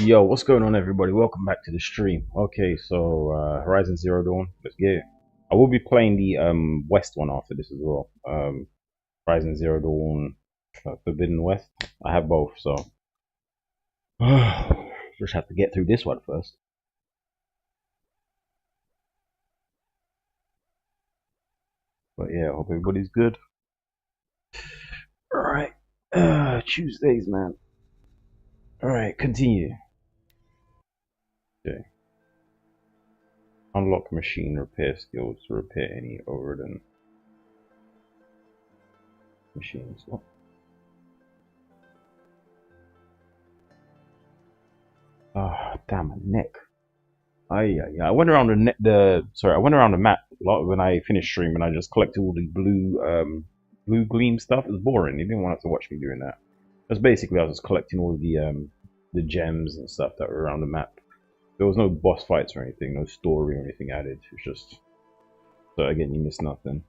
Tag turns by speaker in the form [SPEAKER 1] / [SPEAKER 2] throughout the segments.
[SPEAKER 1] Yo, what's going on, everybody? Welcome back to the stream. Okay, so Horizon Zero Dawn, let's get it. I will be playing the West one after this as well. Horizon Zero Dawn, Forbidden West. I have both, so just have to get through this one first. But yeah, hope everybody's good. All right, Tuesdays, man. All right, continue. Okay. Unlock machine repair skills to repair any overdone machines. What? Ah, damn, my neck. Yeah. I went around I went around the map a lot when I finished streaming. I just collected all the blue gleam stuff. It was boring. You didn't want to watch me doing that. That's basically I was just collecting all the gems and stuff that were around the map. There was no boss fights or anything, no story or anything added. It's just so again you miss nothing.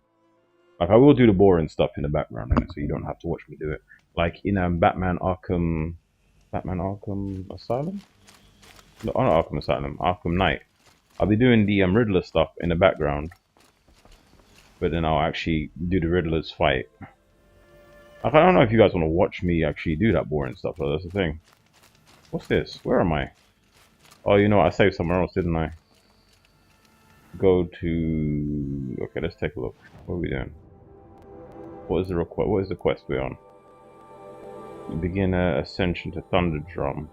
[SPEAKER 1] Like I will do the boring stuff in the background, so you don't have to watch me do it. Like in Batman Arkham Asylum. No, not Arkham Asylum, Arkham Knight. I'll be doing the Riddler stuff in the background, but then I'll actually do the Riddler's fight. I don't know if you guys want to watch me actually do that boring stuff, though. That's the thing. What's this? Where am I? Oh, you know what? I saved somewhere else, didn't I? Go to... Okay, let's take a look. What are we doing? What is the request? What is the quest we're on? Begin ascension to Thunderdrum.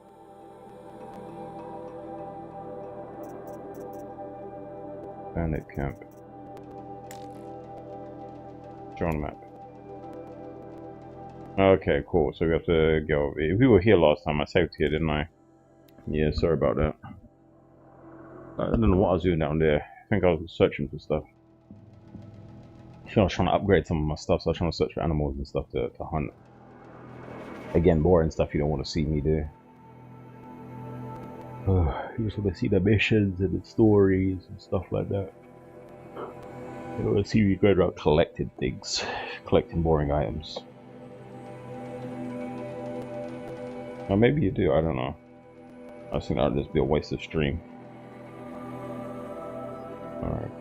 [SPEAKER 1] Bandit camp. John map. Okay, cool. So we have to go. We were here last time. I saved here, didn't I? Yeah, sorry about that. I don't know what I was doing down there. I think I was searching for stuff. I was trying to upgrade some of my stuff, so I was trying to search for animals and stuff to hunt. Again, boring stuff you don't want to see me do. You just want to see the missions and the stories and stuff like that. You don't want to see me going around collecting things, collecting boring items. Or maybe you do, I don't know. I just think that would just be a waste of stream. Alright.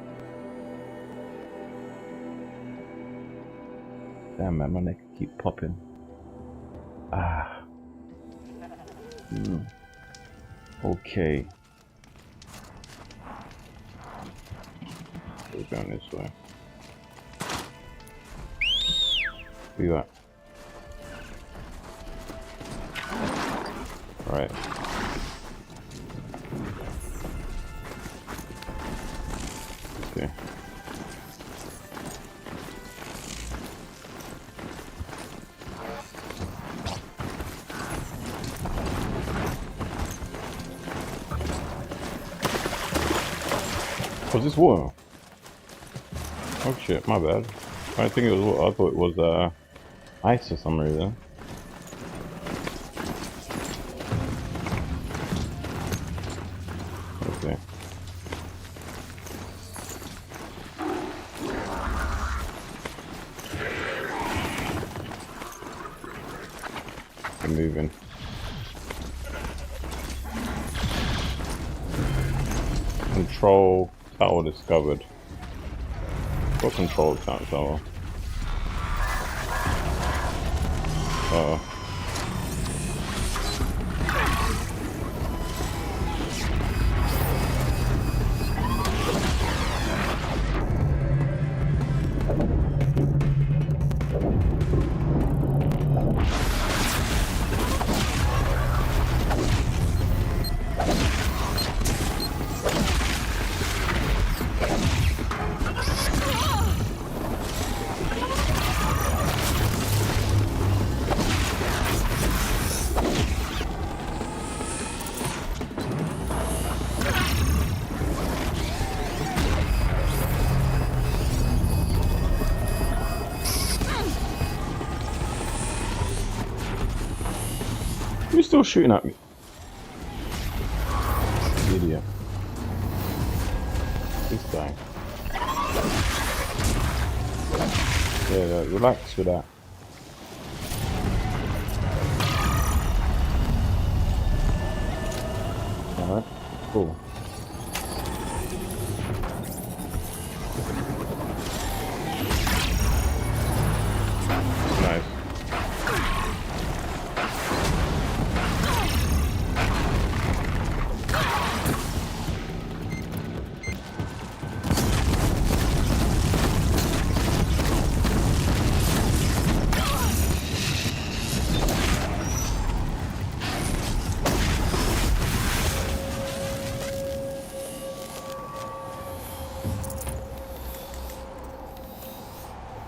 [SPEAKER 1] Damn man, my neck keep popping. Ah. Okay. We're going this way. Where you at? Alright. Okay. Was this water? Oh shit, my bad. I think it was water. I thought it was ice for some reason. Okay. I'm moving. Control tower discovered. What control tower? Uh-oh. You're still shooting at me. Idiot. This guy. Yeah, relax with that. Cool. Nice.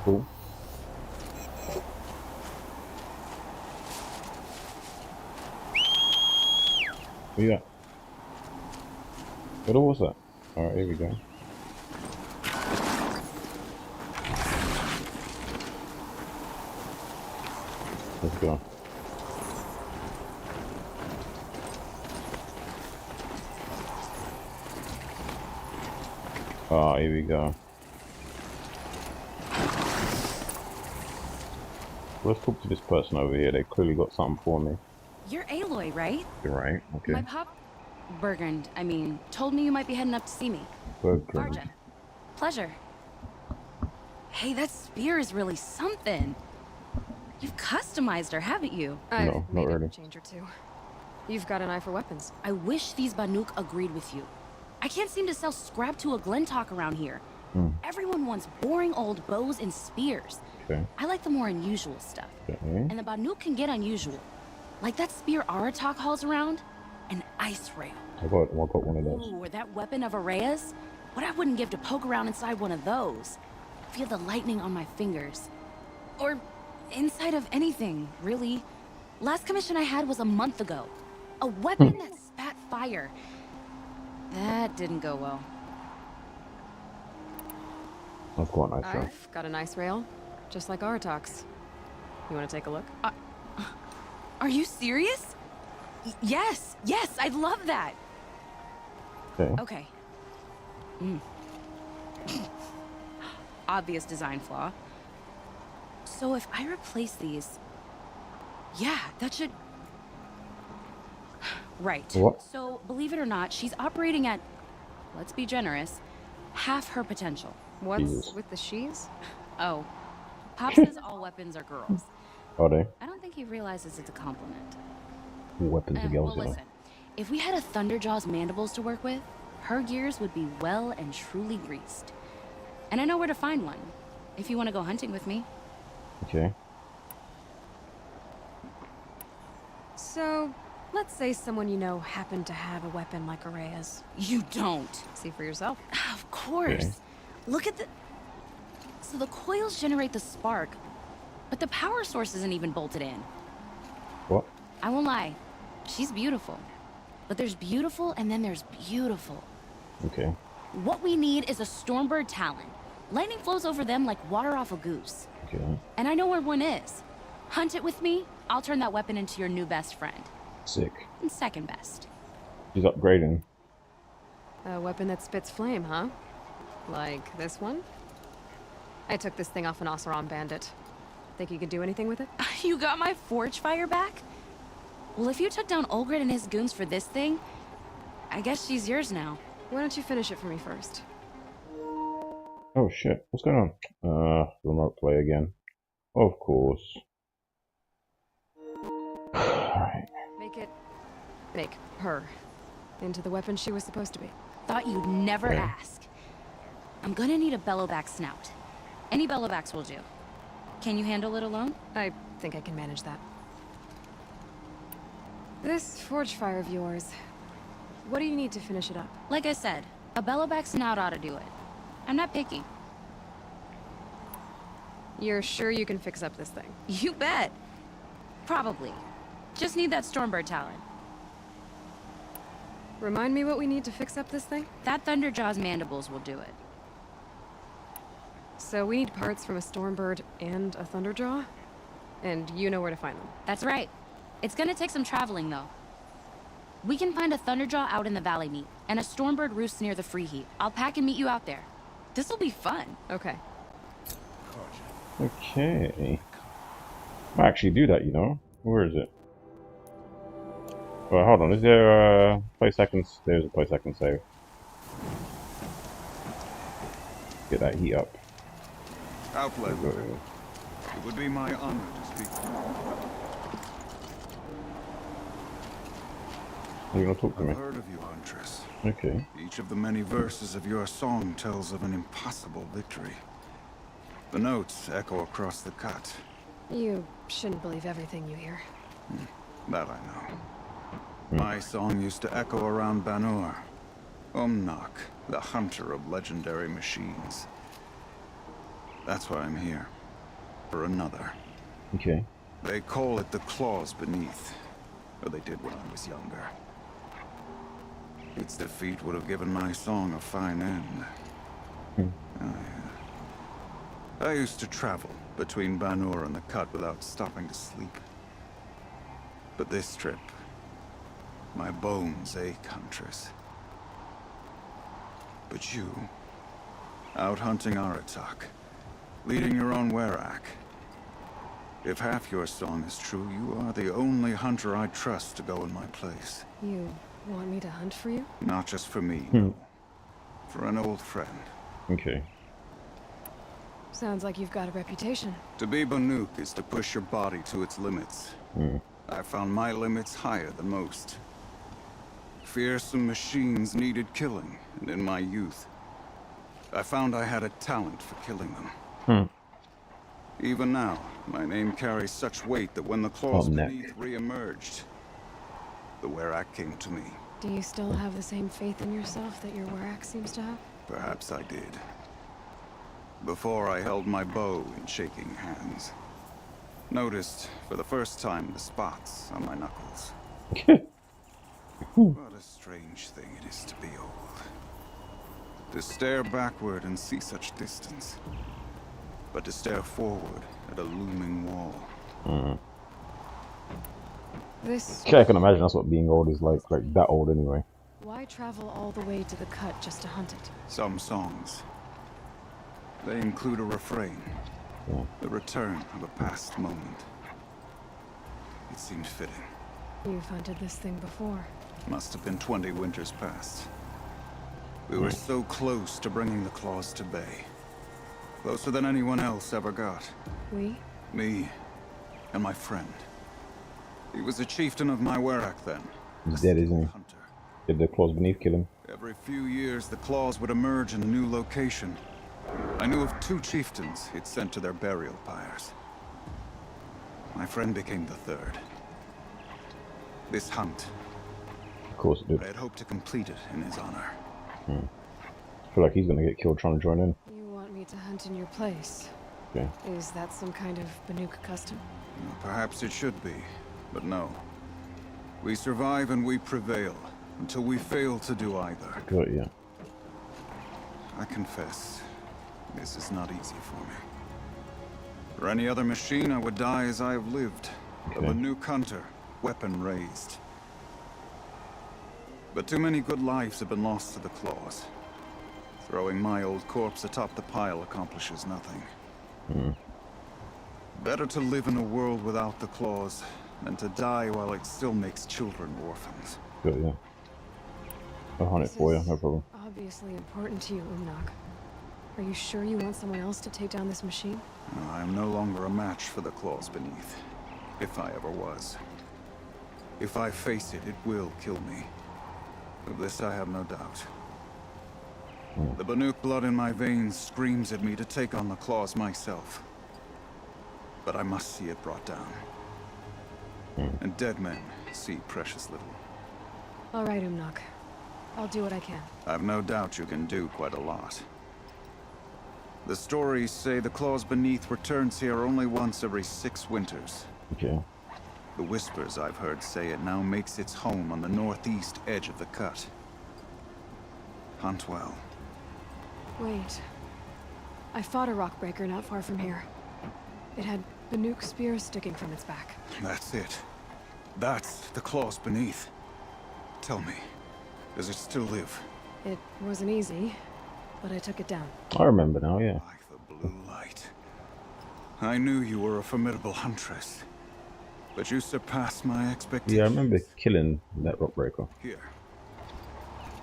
[SPEAKER 1] Cool. What you got? What was that? Alright, here we go. Let's go. Ah, here we go. Let's talk to this person over here. They clearly got something for me.
[SPEAKER 2] You're Aloy, right?
[SPEAKER 1] You're right. Okay.
[SPEAKER 2] My pop... Bergund, I mean, told me you might be heading up to see me.
[SPEAKER 1] Bergund.
[SPEAKER 2] Arjun. Pleasure. Hey, that spear is really something. You've customized her, haven't you?
[SPEAKER 1] No, not really.
[SPEAKER 3] A change or two. You've got an eye for weapons.
[SPEAKER 2] I wish these Banuk agreed with you. I can't seem to sell scrap to a Glentalk around here. Everyone wants boring old bows and spears.
[SPEAKER 1] Okay.
[SPEAKER 2] I like the more unusual stuff.
[SPEAKER 1] Okay.
[SPEAKER 2] And the Banuk can get unusual. Like that spear Aratak hauls around, an ice rail.
[SPEAKER 1] I got one of those.
[SPEAKER 2] Ooh, or that weapon of Araya's? What I wouldn't give to poke around inside one of those. Feel the lightning on my fingers. Or inside of anything, really. Last commission I had was a month ago. A weapon that spat fire. That didn't go well.
[SPEAKER 1] That's quite nice, though.
[SPEAKER 3] I've got a nice rail, just like Aratak's. You want to take a look?
[SPEAKER 2] Are you serious? Yes, I'd love that.
[SPEAKER 1] Okay.
[SPEAKER 2] Okay. Obvious design flaw. So if I replace these... Yeah, that should... Right.
[SPEAKER 1] What?
[SPEAKER 2] So, believe it or not, she's operating at, let's be generous, half her potential.
[SPEAKER 3] What's
[SPEAKER 1] Jesus.
[SPEAKER 3] with the she's?
[SPEAKER 2] Oh, Pop says all weapons are girls.
[SPEAKER 1] Are they?
[SPEAKER 2] I don't think he realizes it's a compliment.
[SPEAKER 1] Weapons of girls,
[SPEAKER 2] Well,
[SPEAKER 1] you know.
[SPEAKER 2] listen. If we had a Thunderjaw's mandibles to work with, her gears would be well and truly greased. And I know where to find one, if you want to go hunting with me.
[SPEAKER 1] Okay.
[SPEAKER 3] So, let's say someone you know happened to have a weapon like Araya's.
[SPEAKER 2] You don't.
[SPEAKER 3] See for yourself.
[SPEAKER 2] Of course.
[SPEAKER 1] Okay.
[SPEAKER 2] Look at the... So the coils generate the spark, but the power source isn't even bolted in.
[SPEAKER 1] What?
[SPEAKER 2] I won't lie. She's beautiful. But there's beautiful and then there's beautiful.
[SPEAKER 1] Okay.
[SPEAKER 2] What we need is a Stormbird Talon. Lightning flows over them like water off a goose.
[SPEAKER 1] Okay.
[SPEAKER 2] And I know where one is. Hunt it with me, I'll turn that weapon into your new best friend.
[SPEAKER 1] Sick.
[SPEAKER 2] And second best.
[SPEAKER 1] She's upgrading.
[SPEAKER 3] A weapon that spits flame, huh? Like this one? I took this thing off an Oseram bandit. Think you could do anything with it?
[SPEAKER 2] You got my forge fire back? Well, if you took down Olgrid and his goons for this thing, I guess she's yours now.
[SPEAKER 3] Why don't you finish it for me first?
[SPEAKER 1] Oh shit. What's going on? Remote play again. Of course. Alright.
[SPEAKER 3] Make her into the weapon she was supposed to be.
[SPEAKER 2] Thought you'd never
[SPEAKER 1] Okay.
[SPEAKER 2] ask. I'm gonna need a bellowback snout. Any bellowbacks will do. Can you handle it alone?
[SPEAKER 3] I think I can manage that. This forge fire of yours, what do you need to finish it up?
[SPEAKER 2] Like I said, a bellowback snout ought to do it. I'm not picky.
[SPEAKER 3] You're sure you can fix up this thing?
[SPEAKER 2] You bet. Probably. Just need that Stormbird Talon.
[SPEAKER 3] Remind me what we need to fix up this thing?
[SPEAKER 2] That Thunderjaw's mandibles will do it.
[SPEAKER 3] So we need parts from a Stormbird and a Thunderjaw? And you know where to find them.
[SPEAKER 2] That's right. It's gonna take some traveling, though. We can find a Thunderjaw out in the Valley Meat, and a Stormbird roost near the Free Heat. I'll pack and meet you out there. This'll be fun.
[SPEAKER 3] Okay.
[SPEAKER 1] Okay. I actually do that, you know. Where is it? Well, hold on. Is there a place I can? There's a place I can save. Get that heat up.
[SPEAKER 4] Outlander,
[SPEAKER 1] Go.
[SPEAKER 4] it would be my honor to speak to you.
[SPEAKER 1] Are you gonna talk to
[SPEAKER 4] I've
[SPEAKER 1] me?
[SPEAKER 4] heard of you, Huntress.
[SPEAKER 1] Okay.
[SPEAKER 4] Each of the many verses of your song tells of an impossible victory. The notes echo across the cut.
[SPEAKER 3] You shouldn't believe everything you hear.
[SPEAKER 4] That I know. My song used to echo around Banur. Umnak, the hunter of legendary machines. That's why I'm here. For another.
[SPEAKER 1] Okay.
[SPEAKER 4] They call it the claws beneath. Or they did when I was younger. Its defeat would have given my song a fine end. Oh, yeah. I used to travel between Banur and the Cut without stopping to sleep. But this trip, my bones ache, Huntress. But you, out hunting Aratak, leading your own Werak. If half your song is true, you are the only hunter I trust to go in my place.
[SPEAKER 3] You want me to hunt for you?
[SPEAKER 4] Not just for me, no. For an old friend.
[SPEAKER 1] Okay.
[SPEAKER 3] Sounds like you've got a reputation.
[SPEAKER 4] To be Banuk is to push your body to its limits. I found my limits higher than most. Fearsome machines needed killing, and in my youth, I found I had a talent for killing them. Even now, my name carries such weight that when the claws beneath re-emerged, the Werak came to me.
[SPEAKER 3] Do you still have the same faith in yourself that your Werak seems to have?
[SPEAKER 4] Perhaps I did. Before I held my bow in shaking hands. Noticed, for the first time, the spots on my knuckles. What a strange thing it is to be old. To stare backward and see such distance. But to stare forward at a looming wall.
[SPEAKER 3] This...
[SPEAKER 1] Okay, I can imagine that's what being old is like that old anyway.
[SPEAKER 3] Why travel all the way to the Cut just to hunt it?
[SPEAKER 4] Some songs. They include a refrain. The return of a past moment. It seemed fitting.
[SPEAKER 3] You've hunted this thing before.
[SPEAKER 4] Must have been 20 winters past. We were so close to bringing the claws to bay. Closer than anyone else ever got.
[SPEAKER 3] We?
[SPEAKER 4] Me and my friend. He was a chieftain of my Werak then.
[SPEAKER 1] He's dead, isn't he?
[SPEAKER 4] Hunter.
[SPEAKER 1] Did the claws beneath kill him?
[SPEAKER 4] Every few years, the claws would emerge in a new location. I knew of 2 chieftains he'd sent to their burial pyres. My friend became the 3rd. This hunt,
[SPEAKER 1] Of course it did.
[SPEAKER 4] I had hoped to complete it in his honor.
[SPEAKER 1] I feel like he's gonna get killed trying to join in.
[SPEAKER 3] You want me to hunt in your place?
[SPEAKER 1] Okay.
[SPEAKER 3] Is that some kind of Banuk custom?
[SPEAKER 4] Well, perhaps it should be, but no. We survive and we prevail, until we fail to do either.
[SPEAKER 1] Got ya.
[SPEAKER 4] I confess, this is not easy for me. For any other machine, I would die as I have lived.
[SPEAKER 1] Okay.
[SPEAKER 4] Of a new hunter, weapon raised. But too many good lives have been lost to the claws. Throwing my old corpse atop the pile accomplishes nothing. Better to live in a world without the claws than to die while it still makes children orphans.
[SPEAKER 1] Got ya. I'll hunt it for you, no problem.
[SPEAKER 3] Obviously important to you, Umnak. Are you sure you want someone else to take down this machine?
[SPEAKER 4] I am no longer a match for the claws beneath. If I ever was. If I face it, it will kill me. Of this I have no doubt. The Banuk blood in my veins screams at me to take on the claws myself. But I must see it brought down. And dead men see precious little.
[SPEAKER 3] All right, Umnak. I'll do what I can.
[SPEAKER 4] I've no doubt you can do quite a lot. The stories say the claws beneath returns here only once every 6 winters.
[SPEAKER 1] Okay.
[SPEAKER 4] The whispers I've heard say it now makes its home on the northeast edge of the cut. Hunt well.
[SPEAKER 3] Wait. I fought a rockbreaker not far from here. It had Banuk spears sticking from its back.
[SPEAKER 4] That's it. That's the claws beneath. Tell me, does it still live?
[SPEAKER 3] It wasn't easy, but I took it down.
[SPEAKER 1] I remember now, yeah.
[SPEAKER 4] Like the blue light. I knew you were a formidable huntress. but you surpassed my
[SPEAKER 1] Yeah, I
[SPEAKER 4] expectations.
[SPEAKER 1] remember killing that rock breaker.
[SPEAKER 4] Here,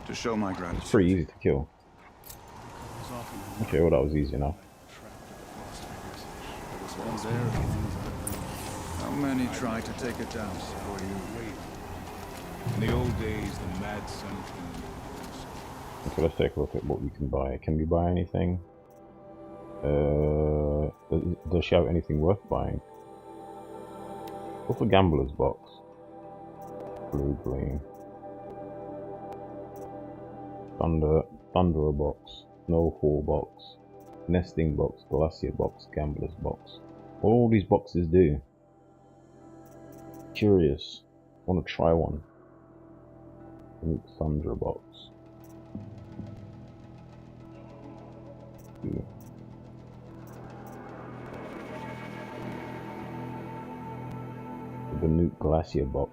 [SPEAKER 4] to show my
[SPEAKER 1] It's
[SPEAKER 4] gratitude.
[SPEAKER 1] pretty easy to kill. Okay, well that was easy enough.
[SPEAKER 4] How many tried to take it down before you?
[SPEAKER 5] In the old days, the mad sun king.
[SPEAKER 1] Okay, let's take a look at what we can buy. Can we buy anything? Does she have anything worth buying? What's a gambler's box? Blue gleam. Thunderer box. Snowfall box. Nesting box. Glacier box. Gambler's box. What do all these boxes do? Curious. Want to try one. Thunderer box. Yeah. The new Glacier box.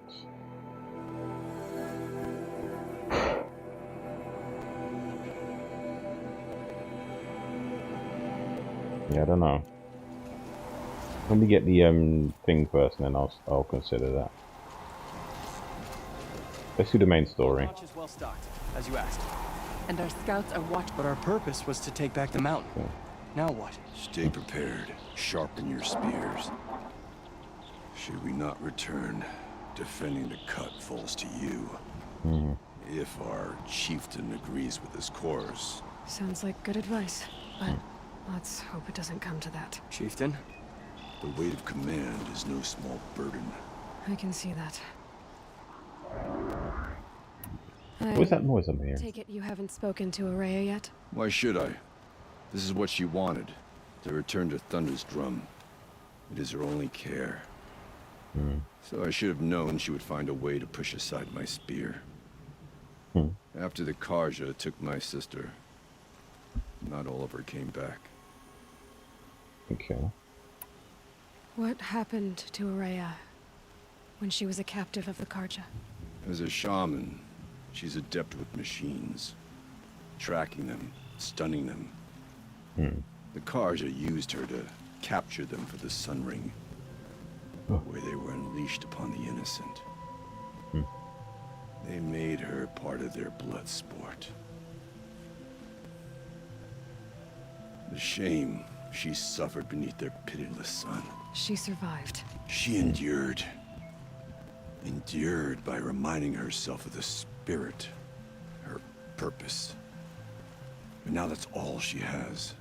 [SPEAKER 1] Yeah, I don't know. Let me get the thing first, and then I'll consider that. Let's do the main story.
[SPEAKER 6] Launch is well stocked, as you asked.
[SPEAKER 7] And our scouts are watching.
[SPEAKER 6] But our purpose was to take back the mountain.
[SPEAKER 1] Okay.
[SPEAKER 6] Now what?
[SPEAKER 8] Stay prepared. Sharpen your spears. Should we not return, defending the cut falls to you. If our chieftain agrees with his course.
[SPEAKER 3] Sounds like good advice, but let's hope it doesn't come to that.
[SPEAKER 6] Chieftain?
[SPEAKER 8] The weight of command is no small burden.
[SPEAKER 3] I can see that.
[SPEAKER 1] What's that noise I'm hearing?
[SPEAKER 3] Take it you haven't spoken to Araya yet?
[SPEAKER 8] Why should I? This is what she wanted, to return to Thunder's drum. It is her only care. So I should have known she would find a way to push aside my spear. After the Karja took my sister, not all of her came back.
[SPEAKER 1] Okay.
[SPEAKER 3] What happened to Araya when she was a captive of the Karja?
[SPEAKER 8] As a shaman, she's adept with machines. Tracking them, stunning them. The Karja used her to capture them for the Sun Ring, where they were unleashed upon the innocent. They made her part of their blood sport. The shame she suffered beneath their pitiless sun.
[SPEAKER 3] She survived.
[SPEAKER 8] She endured. Endured by reminding herself of the spirit, her purpose. And now that's all she has.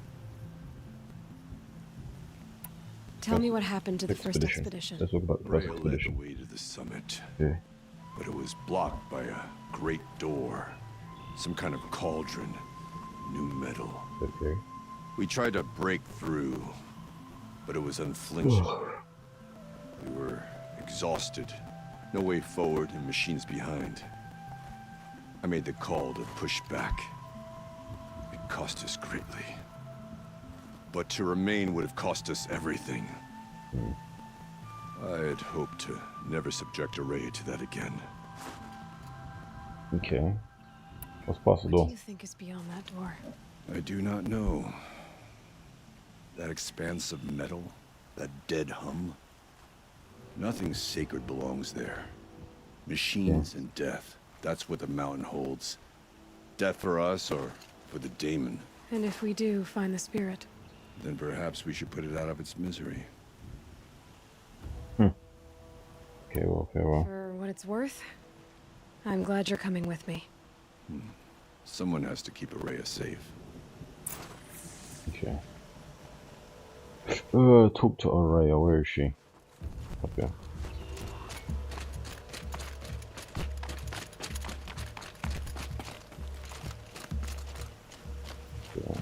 [SPEAKER 3] Tell me what happened to the first expedition.
[SPEAKER 1] Let's talk about the first
[SPEAKER 8] Rhea led the
[SPEAKER 1] expedition.
[SPEAKER 8] way to the summit,
[SPEAKER 1] Yeah.
[SPEAKER 8] but it was blocked by a great door. Some kind of cauldron. New metal.
[SPEAKER 1] Okay.
[SPEAKER 8] We tried to break through, but it was unflinching. We were exhausted. No way forward and machines behind. I made the call to push back. It cost us greatly. But to remain would have cost us everything. I had hoped to never subject Araya to that again.
[SPEAKER 1] Okay. What's possible?
[SPEAKER 3] What do you think is beyond that door?
[SPEAKER 8] I do not know. That expanse of metal, that dead hum. Nothing sacred belongs there. Machines and death. That's what the mountain holds. Death for us or for the daemon.
[SPEAKER 3] And if we do find the spirit?
[SPEAKER 8] Then perhaps we should put it out of its misery.
[SPEAKER 1] Okay, well.
[SPEAKER 3] For what it's worth, I'm glad you're coming with me.
[SPEAKER 8] Someone has to keep Araya safe.
[SPEAKER 1] Okay. Talk to Araya. Where is she? Okay. Yeah.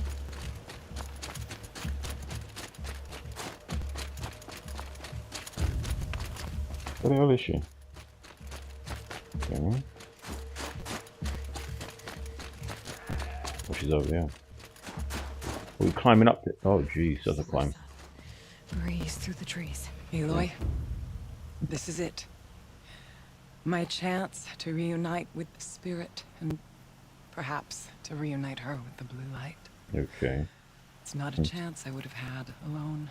[SPEAKER 1] Where the hell is she? Okay. Oh, she's over there. Are we climbing up it? Oh, geez, that's a climb.
[SPEAKER 3] Breeze through the trees.
[SPEAKER 7] Aloy, this is it. My chance to reunite with the spirit, and perhaps to reunite her with the blue light.
[SPEAKER 1] Okay.
[SPEAKER 7] It's not a chance I would have had alone.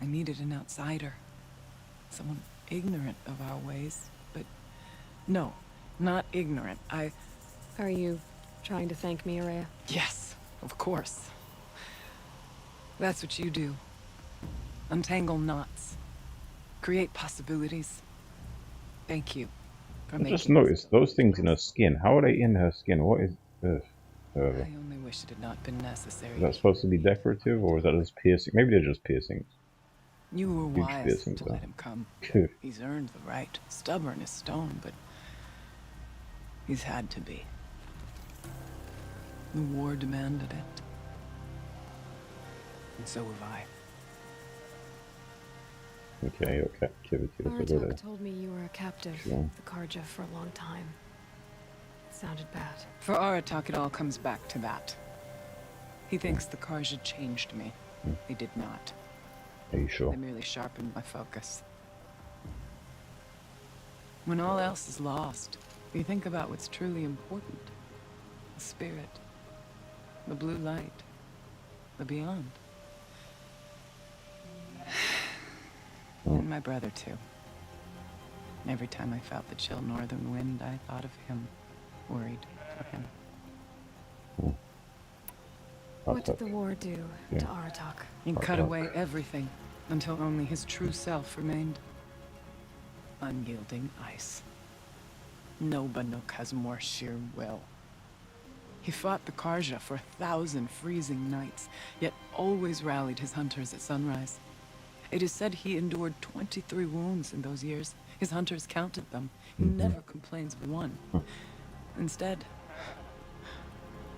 [SPEAKER 7] I needed an outsider. Someone ignorant of our ways, but no, not ignorant.
[SPEAKER 3] Are you trying to thank me, Araya?
[SPEAKER 7] Yes, of course. That's what you do. Untangle knots. Create possibilities. Thank you for
[SPEAKER 1] I
[SPEAKER 7] making
[SPEAKER 1] just
[SPEAKER 7] this
[SPEAKER 1] noticed
[SPEAKER 7] go
[SPEAKER 1] those things in her
[SPEAKER 7] possible.
[SPEAKER 1] skin. How are they in her skin? What is
[SPEAKER 7] I only wish it had not been necessary.
[SPEAKER 1] is that supposed to be decorative, or is that just piercing? Maybe they're just piercings.
[SPEAKER 7] You were
[SPEAKER 1] Huge
[SPEAKER 7] wise
[SPEAKER 1] piercings,
[SPEAKER 7] to
[SPEAKER 1] though.
[SPEAKER 7] let him come. He's earned the right. Stubborn as stone, but he's had to be. The war demanded it. And so have I.
[SPEAKER 1] Okay, your captivity. Let's go
[SPEAKER 3] Aratak
[SPEAKER 1] there.
[SPEAKER 3] told me you were a captive
[SPEAKER 1] Sure.
[SPEAKER 3] of the Karja for a long time. It sounded bad.
[SPEAKER 7] For Aratak, it all comes back to that. He thinks the Karja changed me. They did not.
[SPEAKER 1] Are you sure?
[SPEAKER 7] They merely sharpened my focus. When all else is lost, you think about what's truly important. The spirit. The blue light. The beyond. And my brother, too. Every time I felt the chill northern wind, I thought of him. Worried for him.
[SPEAKER 3] What did the war do
[SPEAKER 1] Yeah.
[SPEAKER 3] to Aratak?
[SPEAKER 7] He cut away everything, until only his true self remained. Unyielding ice. No Banuk has more sheer will. He fought the Karja for 1,000 freezing nights, yet always rallied his hunters at sunrise. It is said he endured 23 wounds in those years. His hunters counted them. He never complains of one. Instead,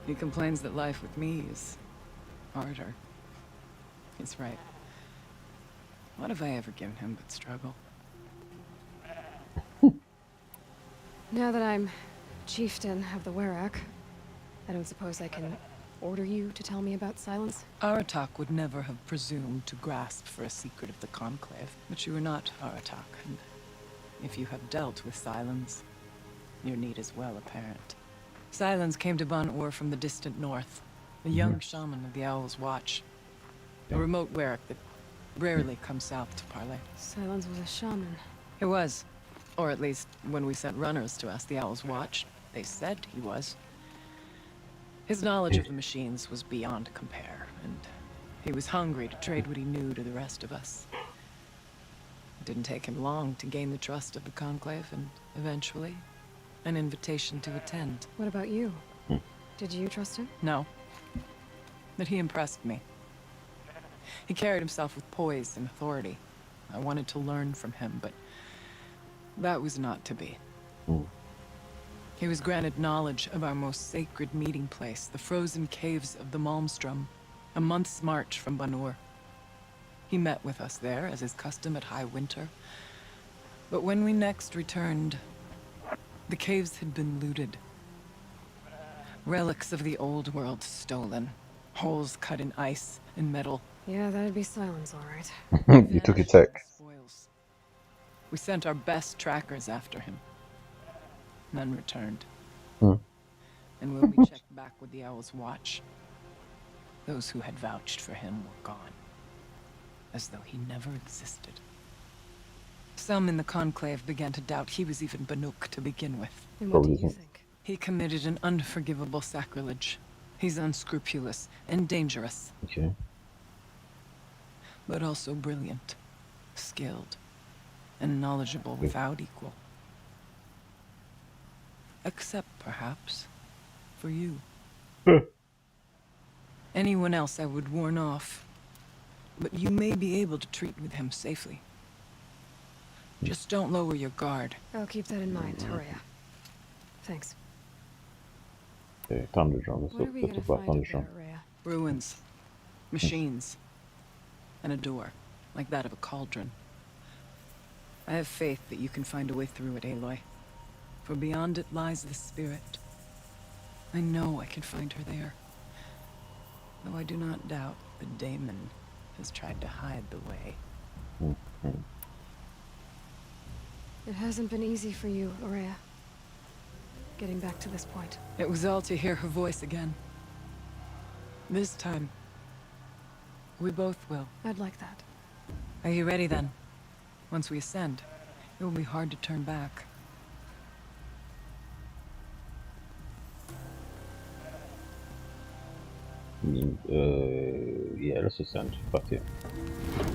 [SPEAKER 7] he complains that life with me is harder. He's right. What have I ever given him but struggle?
[SPEAKER 3] Now that I'm chieftain of the Werak, I don't suppose I can order you to tell me about Silence?
[SPEAKER 7] Aratak would never have presumed to grasp for a secret of the Conclave. But you are not Aratak, and if you have dealt with Silence, your need is well apparent. Silence came to Ban-Ur from the distant north, a young shaman of the Owl's Watch. A remote Werak that rarely comes south to parley.
[SPEAKER 3] Silence was a shaman.
[SPEAKER 7] He was. Or at least, when we sent runners to ask the Owl's Watch, they said he was. His knowledge of the machines was beyond compare, and he was hungry to trade what he knew to the rest of us. It didn't take him long to gain the trust of the Conclave, and eventually, an invitation to attend.
[SPEAKER 3] What about you? Did you trust him?
[SPEAKER 7] No. But he impressed me. He carried himself with poise and authority. I wanted to learn from him, but that was not to be. He was granted knowledge of our most sacred meeting place, the frozen caves of the Malmstrom, a month's march from Ban-Ur. He met with us there, as is custom at high winter. But when we next returned, the caves had been looted. Relics of the old world stolen. Holes cut in ice and metal.
[SPEAKER 3] Yeah, that'd be Silence, all right.
[SPEAKER 1] You took your tech.
[SPEAKER 7] Spoils. We sent our best trackers after him. None returned. And when we checked back with the Owl's Watch, those who had vouched for him were gone. As though he never existed. Some in the Conclave began to doubt he was even Banuk to begin with.
[SPEAKER 3] And what do
[SPEAKER 1] Probably
[SPEAKER 3] you
[SPEAKER 1] isn't.
[SPEAKER 3] think?
[SPEAKER 7] He committed an unforgivable sacrilege. He's unscrupulous and dangerous,
[SPEAKER 1] Okay.
[SPEAKER 7] but also brilliant, skilled, and knowledgeable without equal. Except, perhaps, for you. Anyone else I would warn off, but you may be able to treat with him safely. Just don't lower your guard.
[SPEAKER 3] I'll keep that in mind, Araya. Thanks.
[SPEAKER 1] Okay, Thunderdrum. Let's
[SPEAKER 3] What are
[SPEAKER 1] talk,
[SPEAKER 3] we
[SPEAKER 1] let's
[SPEAKER 3] gonna
[SPEAKER 1] talk about
[SPEAKER 3] find up there,
[SPEAKER 1] Thunderdrum.
[SPEAKER 3] Araya?
[SPEAKER 7] Ruins, machines, and a door, like that of a cauldron. I have faith that you can find a way through it, Aloy. For beyond it lies the spirit. I know I can find her there. Though I do not doubt the Daemon has tried to hide the way.
[SPEAKER 3] It hasn't been easy for you, Araya. Getting back to this point.
[SPEAKER 7] It was all to hear her voice again. This time, we both will.
[SPEAKER 3] I'd like that.
[SPEAKER 7] Are you ready then? Once we ascend, It will be hard to turn back.
[SPEAKER 1] I mean, yeah, let's ascend. Fuck it.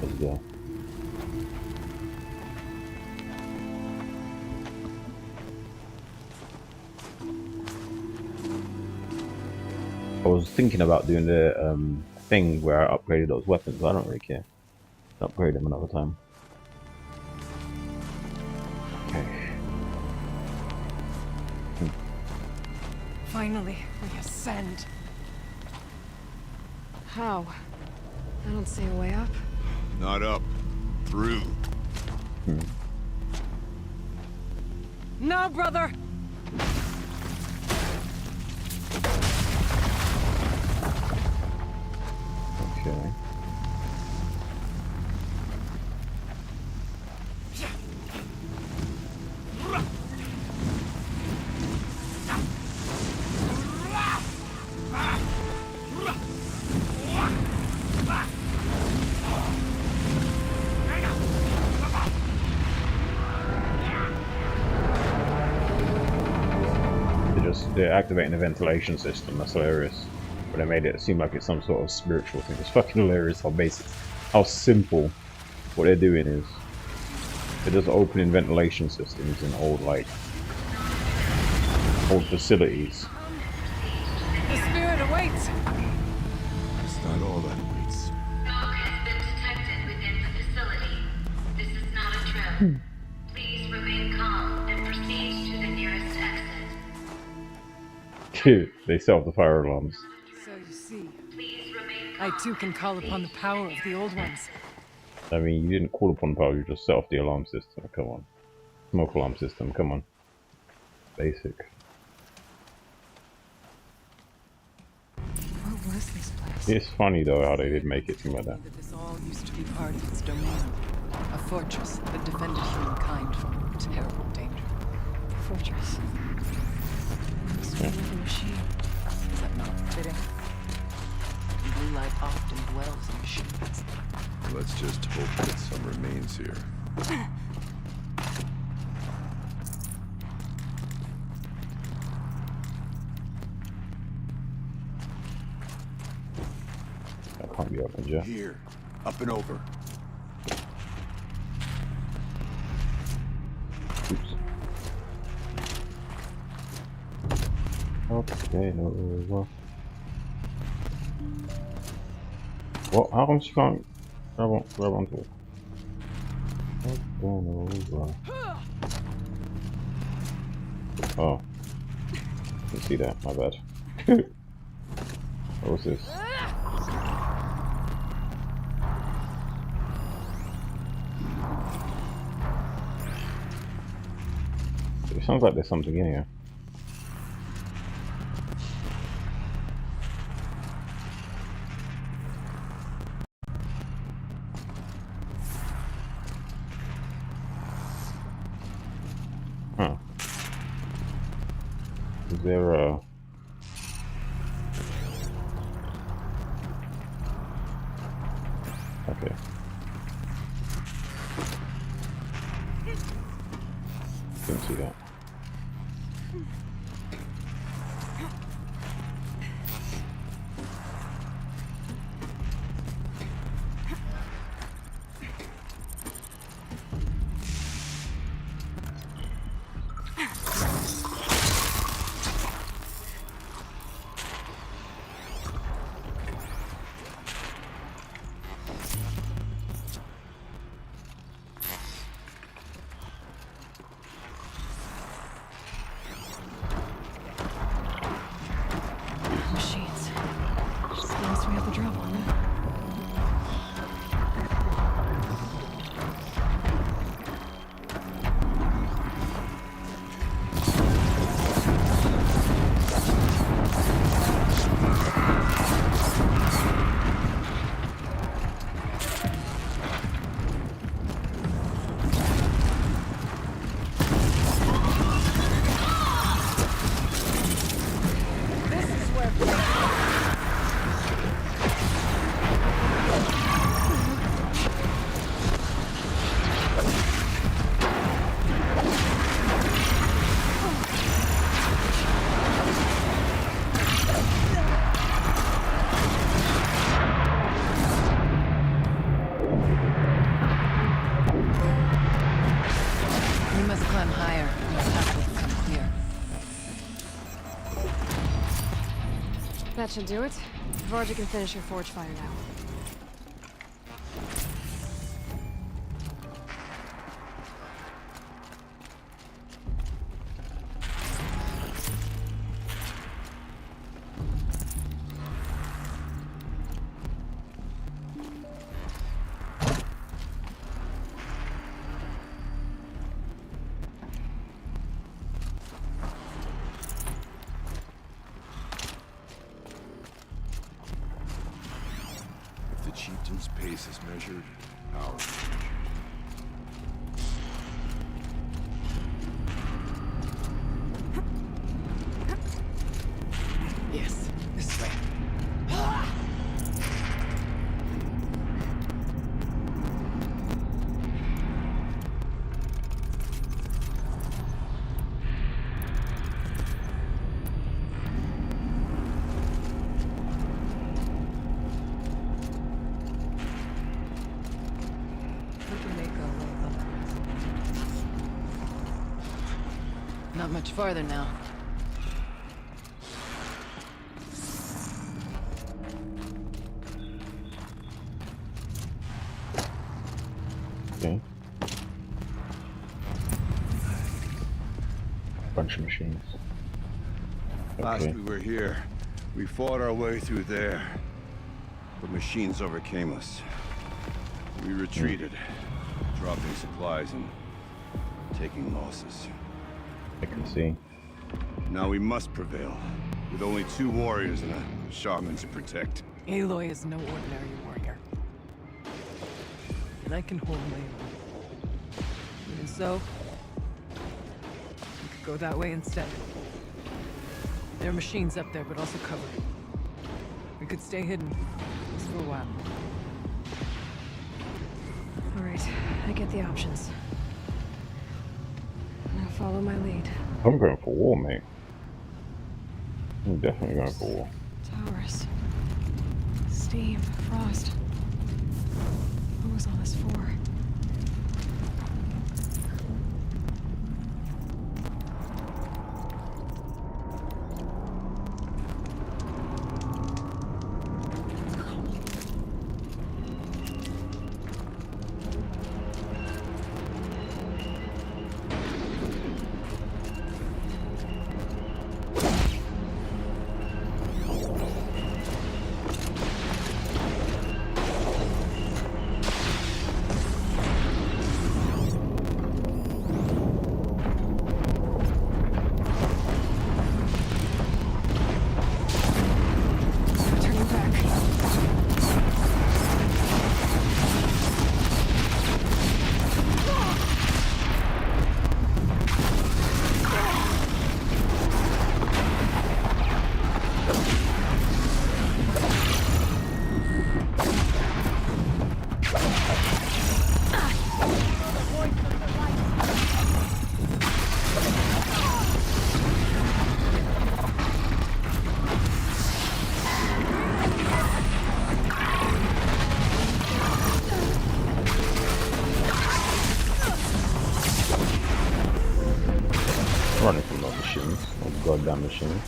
[SPEAKER 1] Let's go. I was thinking about doing the thing where I upgraded those weapons. I don't really care. I'll upgrade them another time. Okay.
[SPEAKER 7] Finally, we ascend.
[SPEAKER 3] How? I don't see a way up.
[SPEAKER 8] Not up. Through.
[SPEAKER 7] No, brother!
[SPEAKER 1] Okay. They're activating the ventilation system. That's hilarious. But they made it seem like it's some sort of spiritual thing. It's fucking hilarious how basic, how simple what they're doing is. They're just opening ventilation systems in old facilities.
[SPEAKER 7] The spirit awaits!
[SPEAKER 8] It's not all that waits.
[SPEAKER 9] Smoke has been detected within the facility. This is not a drill. Please remain calm and proceed to the nearest exit.
[SPEAKER 1] They set off the fire alarms.
[SPEAKER 7] So you see,
[SPEAKER 9] Please remain calm.
[SPEAKER 7] I too can call upon the power of the old ones.
[SPEAKER 1] I mean, you didn't call upon power, you just set off the alarm system. Come on. Smoke alarm system, come on. Basic.
[SPEAKER 7] What was this place?
[SPEAKER 1] It's funny though how they did make it seem like that.
[SPEAKER 7] That this all used to be part of its domain. A fortress that defended humankind from terrible danger.
[SPEAKER 3] Fortress. Must be another machine.
[SPEAKER 7] Is that not fitting? Blue light often dwells in machines.
[SPEAKER 8] Let's just hope that some remains here.
[SPEAKER 1] That can't be opened, yeah.
[SPEAKER 8] Here. Up and over.
[SPEAKER 1] Oops. Okay, no, well. What? How come she can't grab onto it? What's going over? Oh. Didn't see that, my bad. What was this? It sounds like there's something in here. Huh. Is there a... Okay. Didn't see that.
[SPEAKER 7] climb higher, and the path will become clear.
[SPEAKER 3] That should do it. Varja can finish her forge fire now.
[SPEAKER 8] If the chieftain's pace is measured, ours is measured.
[SPEAKER 7] Yes, this way. Not much farther now.
[SPEAKER 1] Okay. Bunch of machines.
[SPEAKER 8] Last
[SPEAKER 1] Okay.
[SPEAKER 8] we were here, we fought our way through there. But machines overcame us. We retreated, dropping supplies and taking losses.
[SPEAKER 1] I can see.
[SPEAKER 8] Now we must prevail, with only 2 warriors and a shaman to protect.
[SPEAKER 7] Aloy is no ordinary warrior. And I can hold my own. Even so, we could go that way instead. There are machines up there, but also cover. We could stay hidden, just for a while.
[SPEAKER 3] Alright, I get the options. Now follow my lead.
[SPEAKER 1] I'm going for war, mate. I'm definitely going for war.
[SPEAKER 3] Towers. Steam. Frost. What was all this for? Turning back.
[SPEAKER 1] Running from those machines. Those goddamn machines.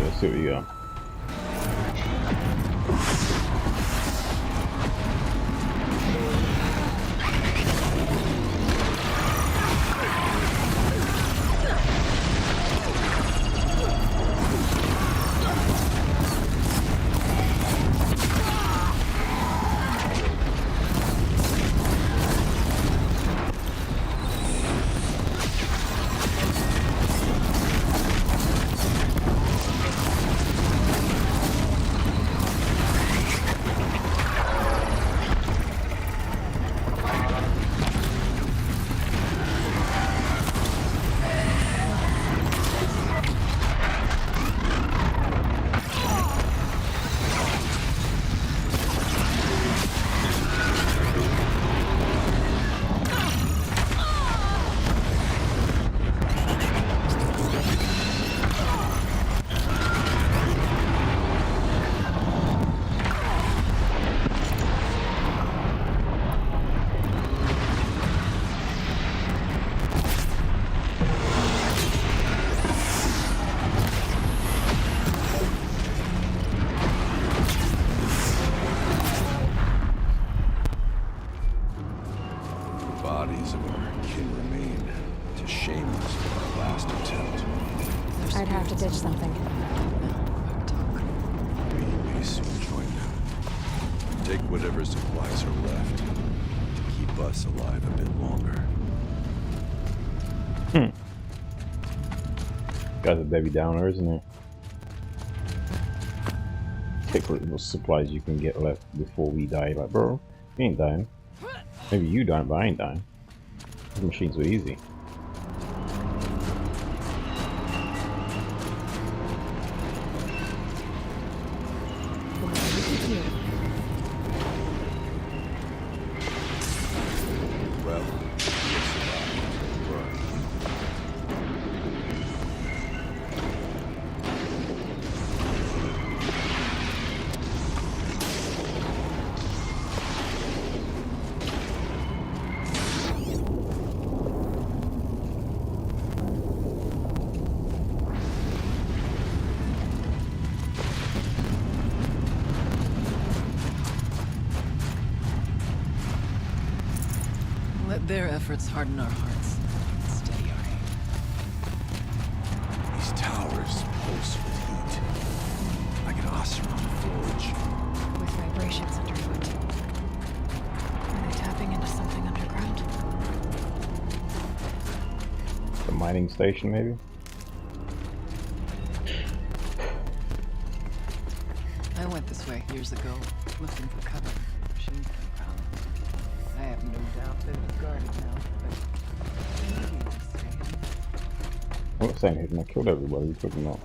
[SPEAKER 1] Let's see what you got.
[SPEAKER 8] our kin remain to shame us for our last attempt.
[SPEAKER 3] I'd have to ditch something.
[SPEAKER 8] We may soon join them. Take whatever supplies are left to keep us alive a bit longer.
[SPEAKER 1] Guy's a Debbie Downer, isn't it? Take what supplies you can get left before we die. Like, bro, you ain't dying. Maybe you dying, but I ain't dying. These machines were easy.
[SPEAKER 8] Well,
[SPEAKER 7] Let their efforts harden our hearts. Steady our aim.
[SPEAKER 8] these towers pulse with heat, like an Oseram forge.
[SPEAKER 3] With vibrations underfoot. Are they tapping into something underground?
[SPEAKER 1] The mining station, maybe?
[SPEAKER 7] I went this way years ago, looking for cover. Machines underground. I have no doubt that it's guarded now, but maybe it's staying.
[SPEAKER 1] I'm not saying hidden, I killed everybody, you took them out.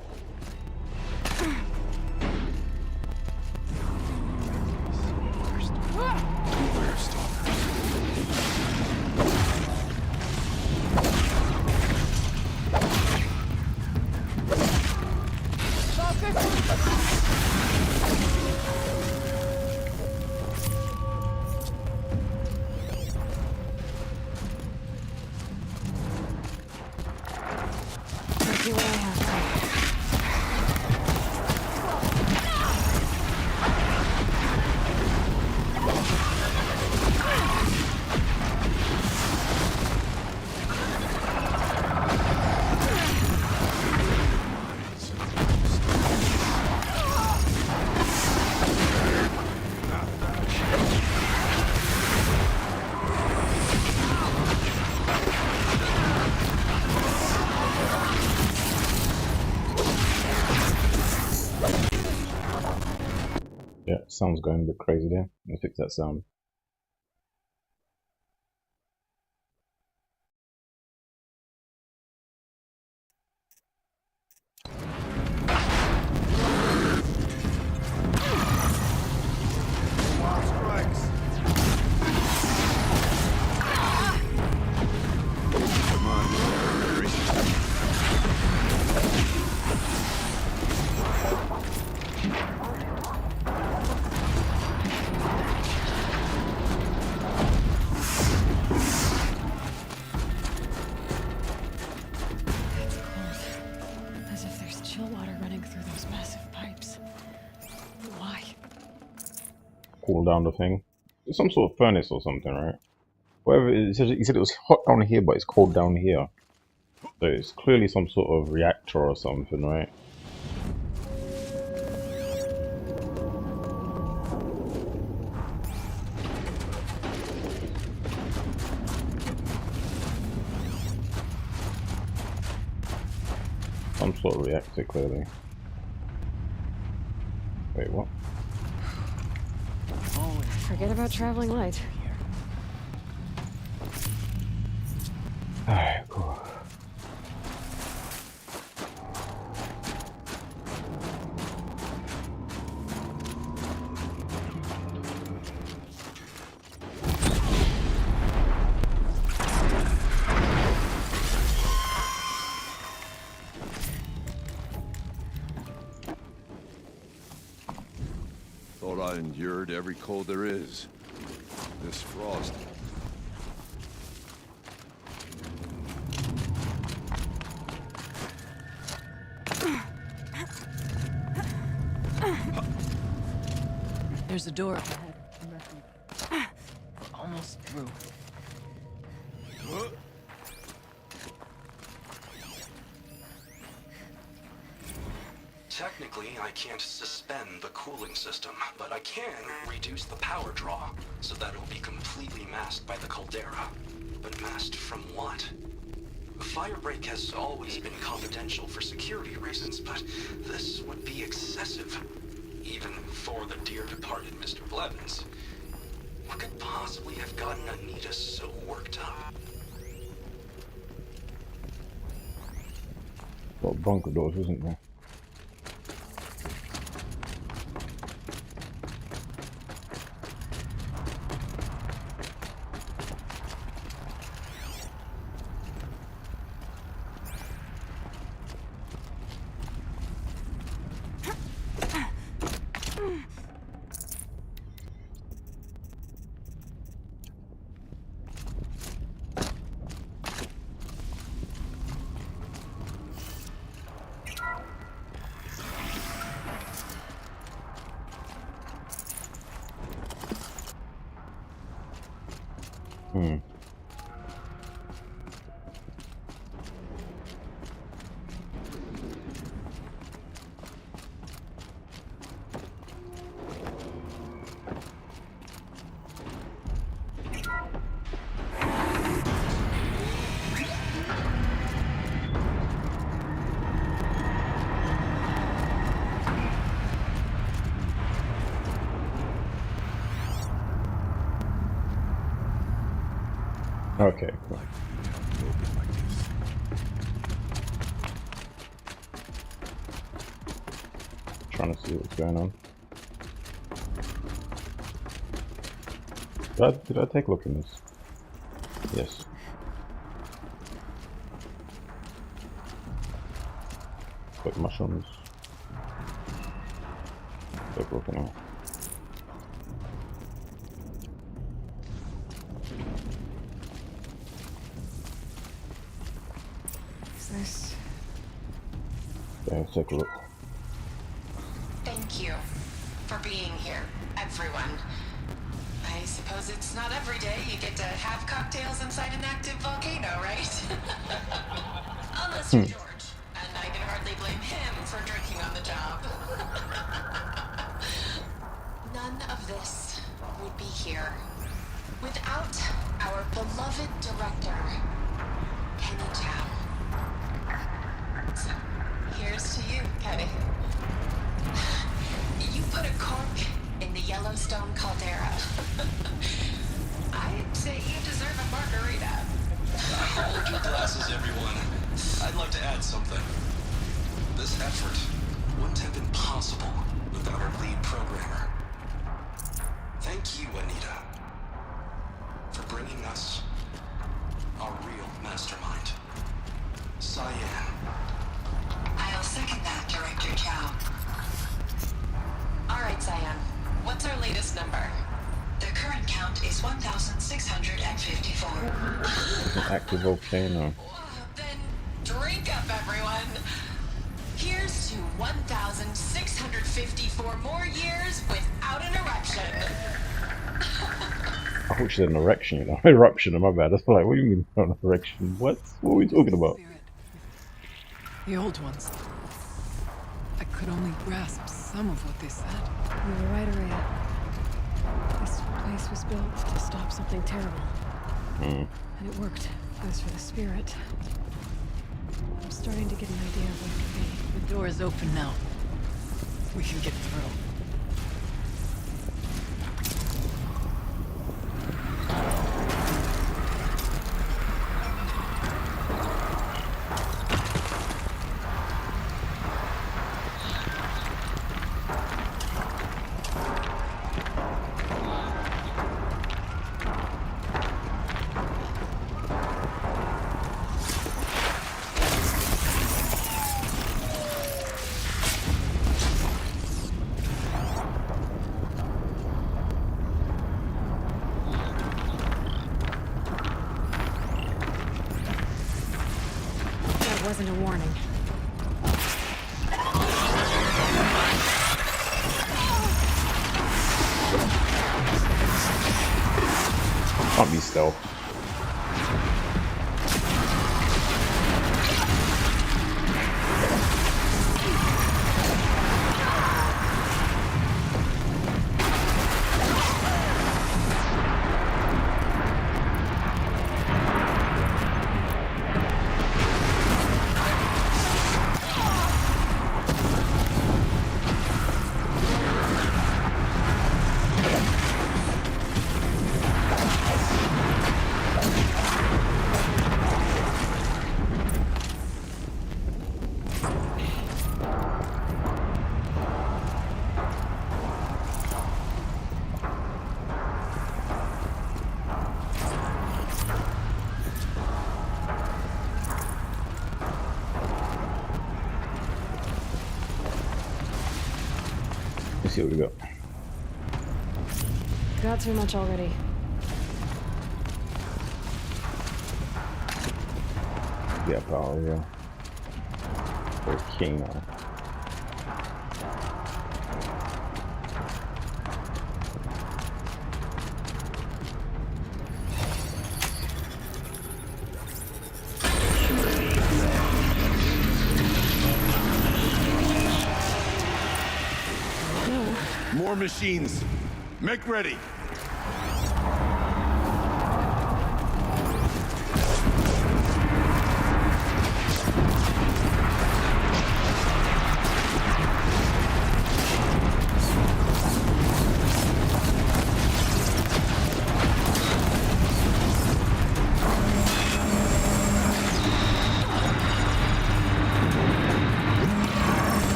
[SPEAKER 8] Beware,
[SPEAKER 3] See what I have to.
[SPEAKER 1] Yeah, sound's going a bit crazy there. Let's fix that sound.
[SPEAKER 8] Come on, brace yourself.
[SPEAKER 3] As if there's chill water running through those massive pipes. Why?
[SPEAKER 1] Cool down the thing. It's some sort of furnace or something, right? Whatever it is, he said it was hot down here, but it's cold down here. So it's clearly some sort of reactor or something, right? Some sort of reactor, clearly. Wait, what?
[SPEAKER 3] Forget about traveling light.
[SPEAKER 1] Alright, cool.
[SPEAKER 8] Thought I endured every cold there is. This frost.
[SPEAKER 7] There's a door up ahead. We're almost through.
[SPEAKER 10] Technically, I can't suspend the cooling system, but I can reduce the power draw, so that it'll be completely masked by the caldera. But masked from what? The firebreak has always been confidential for security reasons, but this would be excessive. Even for the dear departed Mr. Blevins. What could possibly have gotten Anita so worked up?
[SPEAKER 1] Got bunker doors, isn't there? Okay, cool. Trying to see what's going on. Did I take a look in this? Yes. Quick mushrooms. Take a look now.
[SPEAKER 3] This.
[SPEAKER 1] Yeah, let's take a look.
[SPEAKER 11] Thank you for being here, everyone. I suppose it's not every day you get to have cocktails inside an active volcano, right? Unless you're George, and I can hardly blame him for drinking on the job. None of this would be here without our beloved director, Kenny Chow. So, here's to you, Kenny. You put a cork in the Yellowstone caldera. I'd say you deserve a margarita.
[SPEAKER 10] Hold your glasses, everyone. I'd like to add something. This effort wouldn't have been possible without our lead programmer. Thank you, Anita, for bringing us our real mastermind, Cyan.
[SPEAKER 11] I'll second that, Director Chow. All right, Cyan. What's our latest number? The current count is 1,654.
[SPEAKER 1] Active volcano.
[SPEAKER 11] Then drink up, everyone. Here's to 1,654 more years without an eruption.
[SPEAKER 1] I thought she said an erection, you know. Eruption, my bad. That's like, what do you mean an erection? What? What are we talking about?
[SPEAKER 7] The old ones. I could only grasp some of what they said.
[SPEAKER 3] You were right, Araya. This place was built to stop something terrible. And it worked. As for the spirit, I'm starting to get an idea of what it could be.
[SPEAKER 7] The door is open now. We can get through.
[SPEAKER 3] Wasn't a warning.
[SPEAKER 1] Can't be stealth. see what we got.
[SPEAKER 3] Got too much already.
[SPEAKER 1] Yeah, power, yeah. We're king now.
[SPEAKER 8] More machines. Make ready.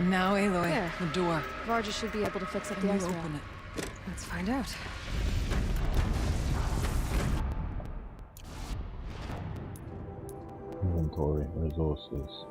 [SPEAKER 7] Now, Aloy,
[SPEAKER 3] There.
[SPEAKER 7] the door.
[SPEAKER 3] Vargas should be able to fix up
[SPEAKER 7] Can
[SPEAKER 3] the
[SPEAKER 7] you
[SPEAKER 3] ice rail.
[SPEAKER 7] open it?
[SPEAKER 3] Let's find out.
[SPEAKER 1] Inventory, resources.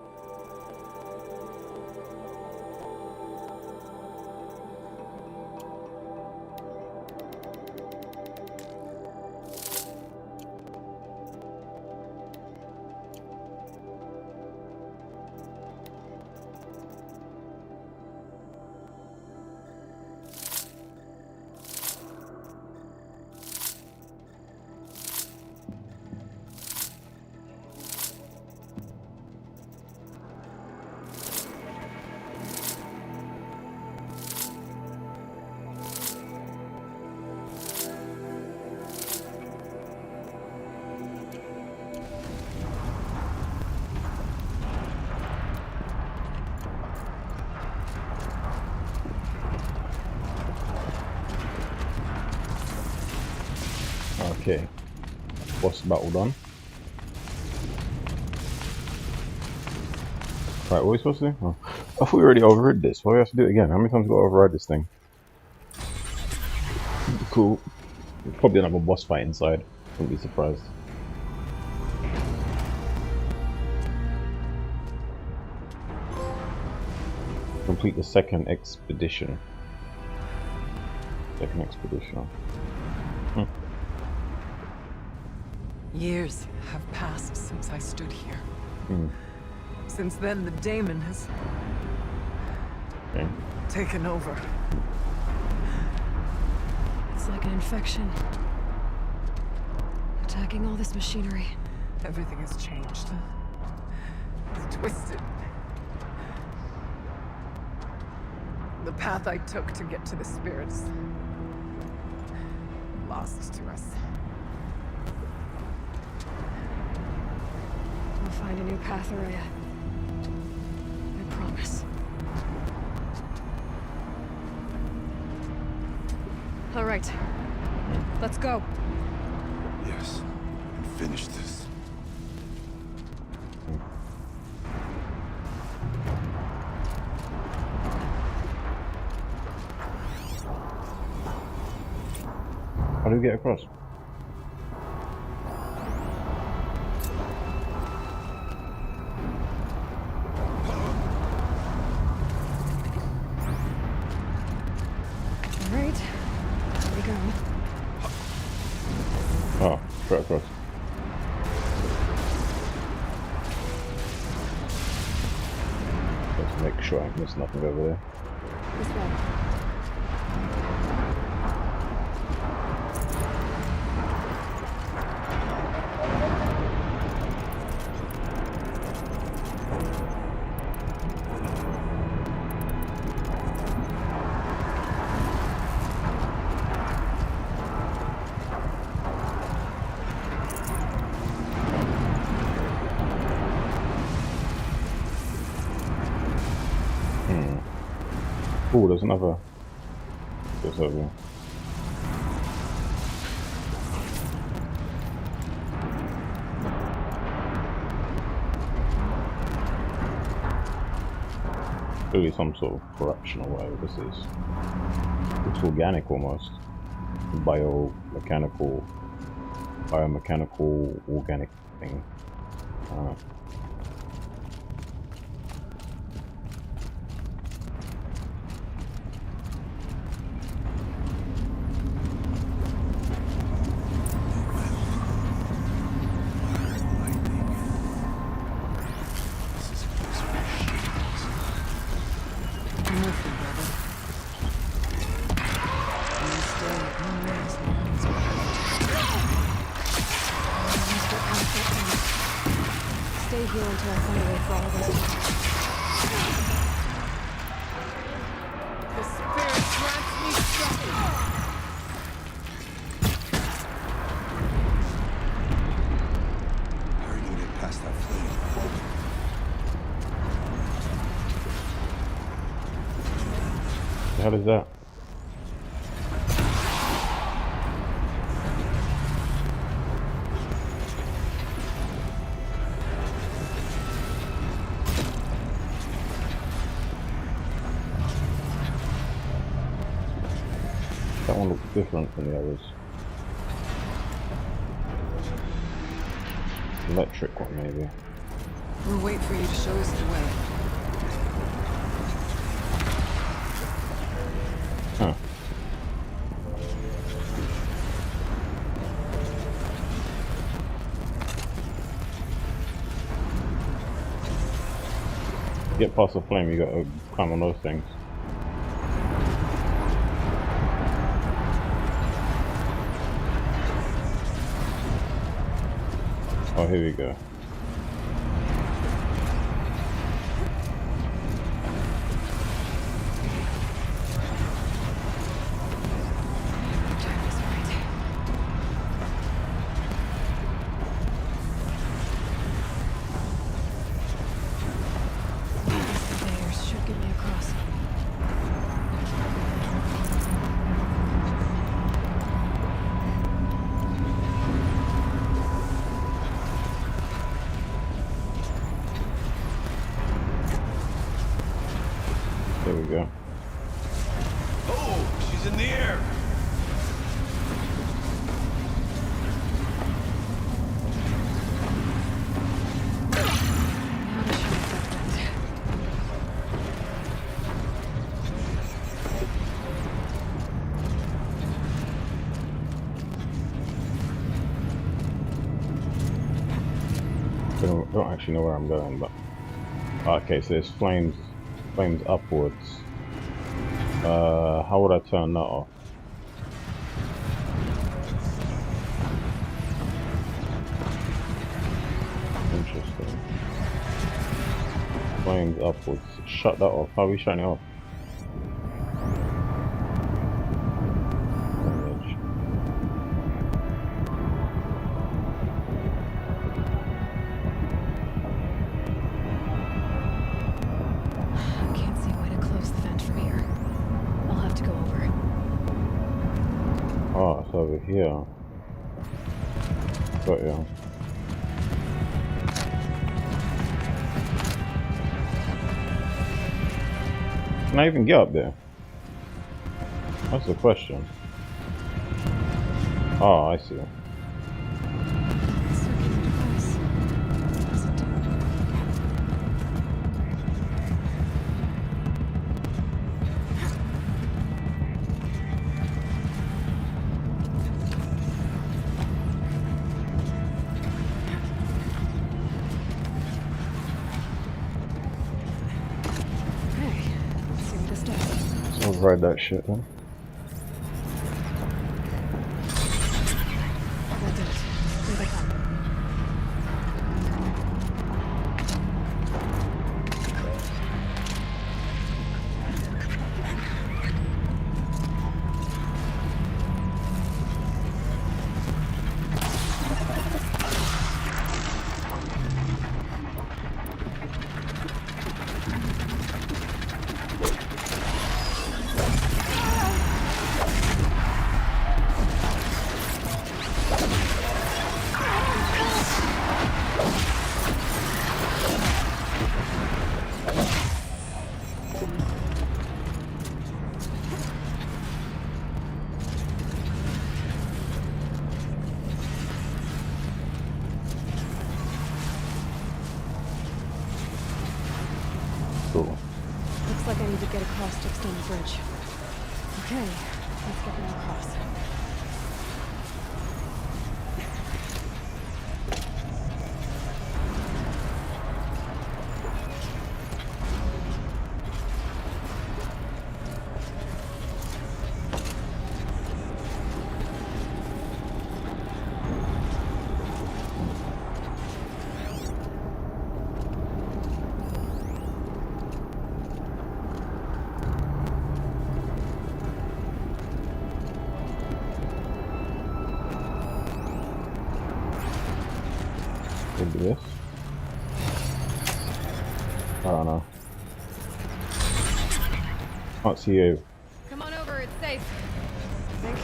[SPEAKER 1] Okay, boss battle done. Right, what are we supposed to do? Oh. I thought we already overrid this. Why do we have to do it again? How many times do we override this thing? Cool. Probably another boss fight inside. Wouldn't be surprised. Complete the second expedition.
[SPEAKER 7] Years have passed since I stood here. Since then, the daemon has taken over.
[SPEAKER 3] It's like an infection. Attacking all this machinery.
[SPEAKER 7] Everything has changed. It's twisted. The path I took to get to the spirits, lost to us.
[SPEAKER 3] We'll find a new path, Araya. I promise. All right. Let's go.
[SPEAKER 8] Yes. And finish this.
[SPEAKER 1] How do we get across?
[SPEAKER 3] All right. Here we go.
[SPEAKER 1] Oh, straight across. Let's make sure I miss nothing over there.
[SPEAKER 3] This way.
[SPEAKER 1] Oh, there's another. There's over here. Clearly some sort of corruption or whatever this is. It's organic almost. Biomechanical, organic thing.
[SPEAKER 3] Stay here until I find a way for all of us to...
[SPEAKER 7] The spirit grants me strength.
[SPEAKER 8] How are you gonna get past that flame?
[SPEAKER 1] The hell is that? That one looks different from the others. Electric one, maybe.
[SPEAKER 7] We'll wait for you to show us the way.
[SPEAKER 1] Huh. To get past the flame, you gotta climb on those things. Oh, here we go.
[SPEAKER 3] Conveyors should get me across.
[SPEAKER 1] There we go.
[SPEAKER 8] Oh, she's in the air.
[SPEAKER 3] Now to show that went.
[SPEAKER 1] Don't actually know where I'm going, but okay. So there's flames upwards. How would I turn that off? Interesting. Flames upwards. Shut that off. How are we shutting it off?
[SPEAKER 3] Can't see a way to close the vent from here. I'll have to go over.
[SPEAKER 1] here. Got ya. Can I even get up there? That's the question. Oh, I see. I'll ride that shit then. Cool.
[SPEAKER 3] Looks like I need to get across to extend the bridge. Okay, let's get them across.
[SPEAKER 1] Into this. I don't know. Can't see you.
[SPEAKER 3] Come on over, it's safe. Thank you.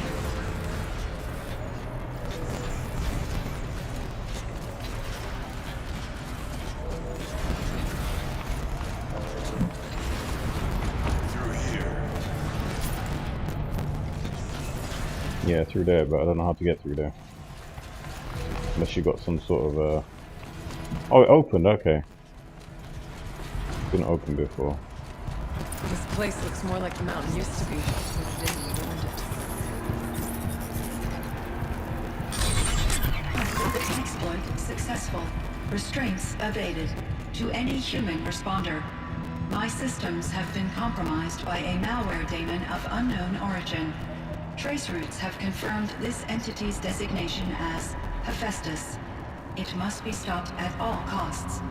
[SPEAKER 1] Yeah, through there, but I don't know how to get through there. Unless you got some sort of Oh, it opened, okay. Didn't open before.
[SPEAKER 3] This place looks more like the mountain used to be. The day we learned it.
[SPEAKER 9] Exploit successful. Restraints evaded. To any human responder. My systems have been compromised by a malware daemon of unknown origin. Trace routes have confirmed this entity's designation as Hephaestus. It must be stopped at all costs.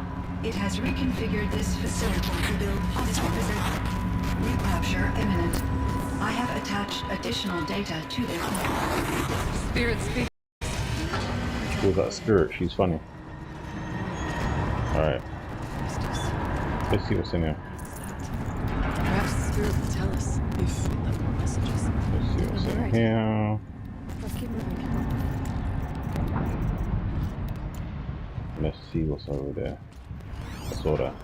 [SPEAKER 9] It has reconfigured this facility to build hostiles. Recapture imminent. I have attached additional data to their
[SPEAKER 3] Spirit speak.
[SPEAKER 1] With that spirit, she's funny. Alright. Let's see what's in here.
[SPEAKER 3] Perhaps the spirit will tell us if we left more messages.
[SPEAKER 1] Let's see what's in here.
[SPEAKER 3] Let's keep moving.
[SPEAKER 1] Let's see what's over there. I saw that.
[SPEAKER 10] I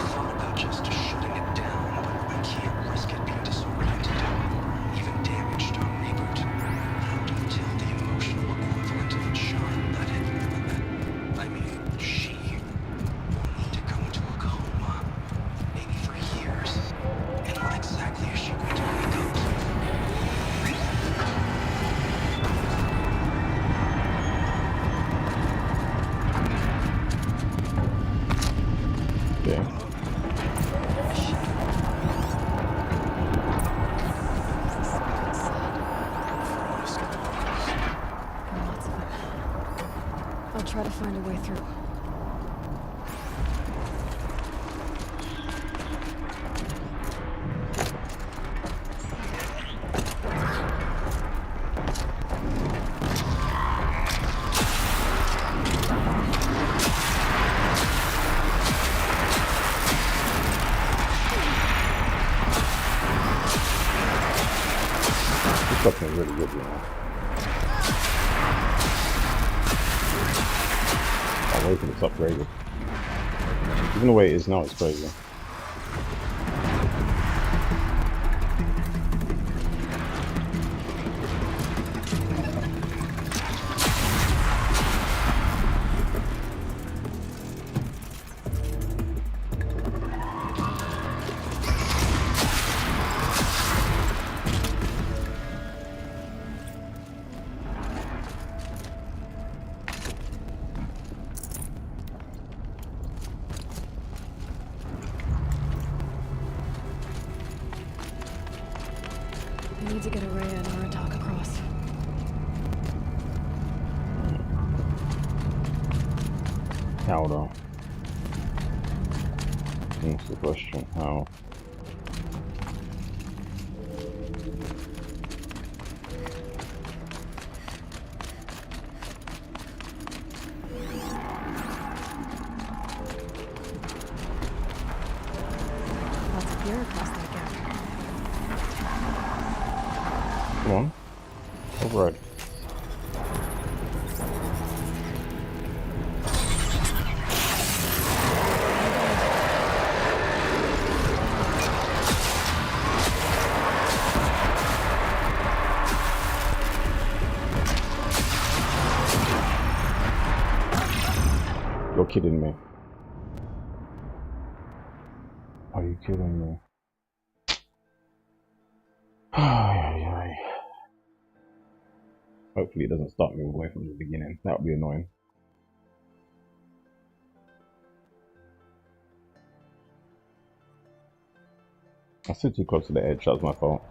[SPEAKER 10] thought about just shutting it down, but I can't risk it being disoriented or even damaged on reboot. Not until the emotional equivalent of its charm let it. I mean, she will need to go into a coma. Maybe for years. And what exactly is she going to wake up to?
[SPEAKER 1] Okay.
[SPEAKER 3] Lots of them. I'll try to find a way through.
[SPEAKER 1] really good, you know. Can't wait till it's upgraded. Even the way it is now, it's crazy.
[SPEAKER 3] I need to get Araya and Aratak across.
[SPEAKER 1] How though? That's the question. How?
[SPEAKER 3] Lots of gear across that gap.
[SPEAKER 1] Come on. Override. You're kidding me. Are you kidding me? Hopefully it doesn't start me all the way from the beginning. That would be annoying. I stood too close to the edge, that was my fault.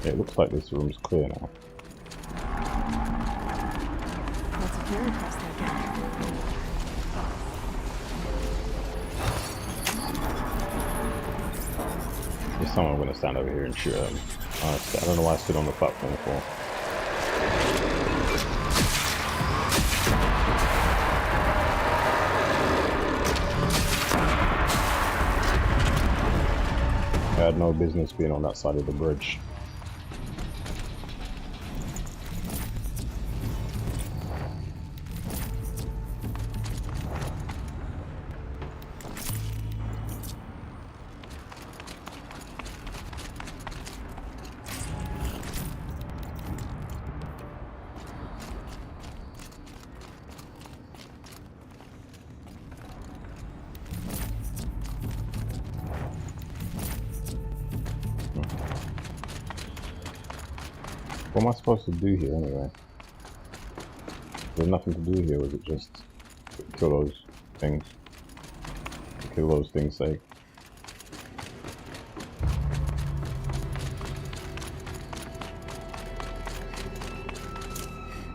[SPEAKER 1] It looks like this room's clear now.
[SPEAKER 3] Lots of gear across that gap.
[SPEAKER 1] There's someone gonna stand over here and shoot at me. I don't know why I stood on the platform for. I had no business being on that side of the bridge. What am I supposed to do here anyway? There's nothing to do here, was it just kill those things? Kill those things' sake.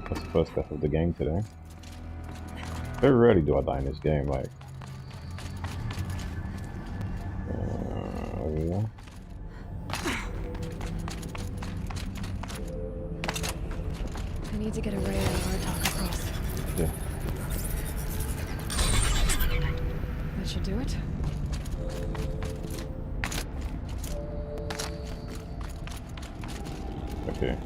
[SPEAKER 1] That's the first step of the game today. Very rarely do I die in this game, like... yeah.
[SPEAKER 3] I need to get Araya and Aratak across.
[SPEAKER 1] Yeah.
[SPEAKER 3] That should do it.
[SPEAKER 1] Okay.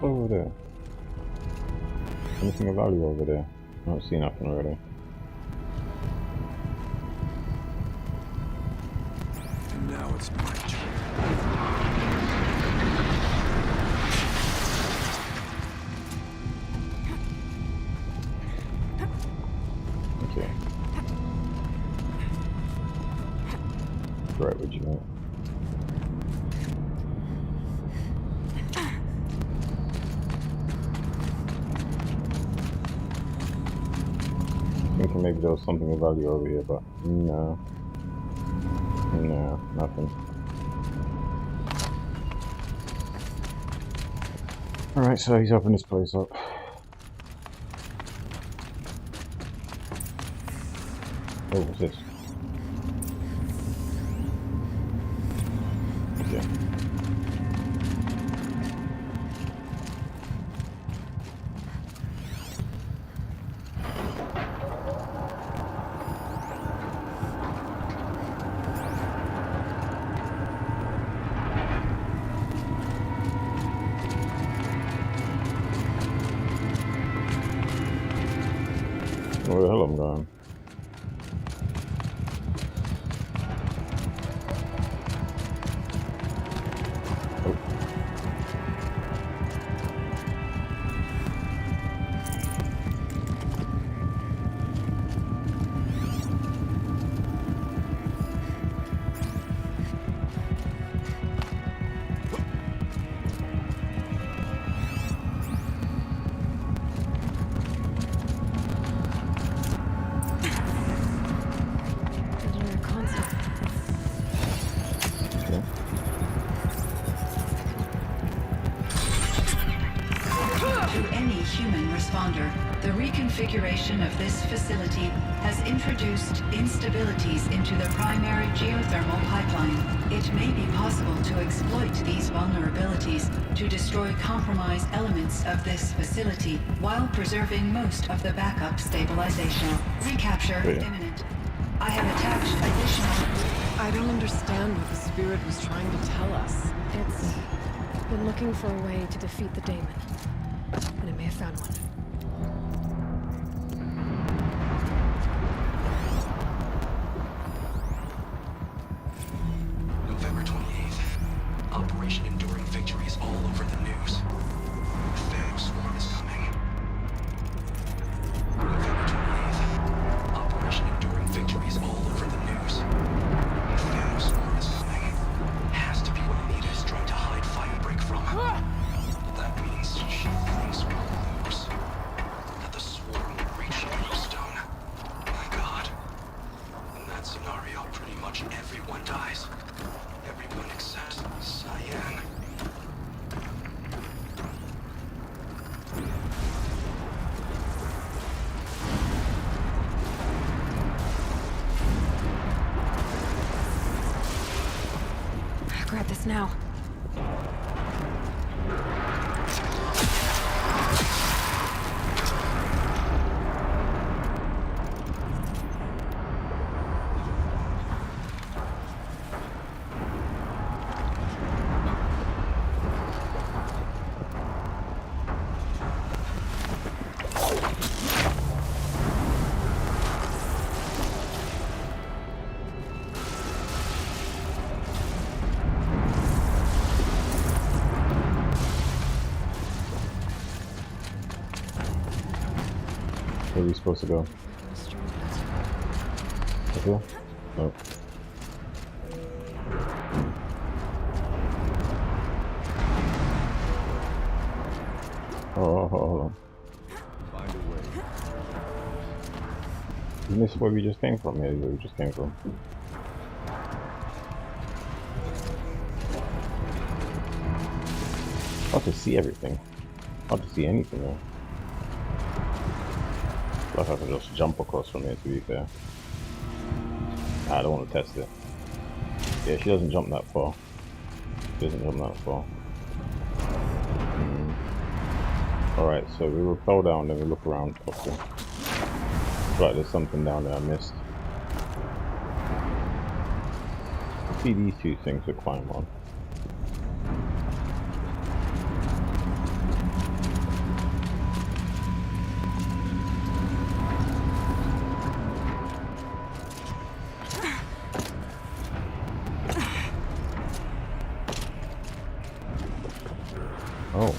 [SPEAKER 1] Over there. Anything of value over there? I don't see nothing already.
[SPEAKER 8] And now it's my turn.
[SPEAKER 1] Okay. Right, what you want? Thinking maybe there was something of value over here, but no. No, nothing. Alright, so he's opened this place up. Oh, what's this? hell I'm going?
[SPEAKER 9] The reconfiguration of this facility has introduced instabilities into the primary geothermal pipeline. It may be possible to exploit these vulnerabilities to destroy compromised elements of this facility while preserving most of the backup stabilization. Recapture imminent. I have attached additional...
[SPEAKER 7] I don't understand what the spirit was trying to tell us.
[SPEAKER 3] It's been looking for a way to defeat the daemon, and it may have found one.
[SPEAKER 10] November 28th. Operation Enduring Victory is all over the news. Phantom Swarm is coming. November 28th. Operation Enduring Victory is all over the news. Phantom Swarm is coming. Has to be what Anita is trying to hide Firebreak from. That means she thinks we'll lose. That the Swarm will reach Yellowstone. My God. In that scenario, pretty much everyone dies. Everyone except Cyan.
[SPEAKER 3] Grab this now.
[SPEAKER 1] Where are we supposed to go? Up here? Oh. Oh, hold on.
[SPEAKER 8] Find a way.
[SPEAKER 1] Isn't this where we just came from? Yeah, where we just came from. Hard to see everything. Hard to see anything though. Like I can just jump across from here, to be fair. Nah, I don't want to test it. Yeah, she doesn't jump that far. She doesn't jump that far. Alright, so we rappel down, then we look around. Okay. Right, there's something down there I missed. I see these two things to climb on. Oh.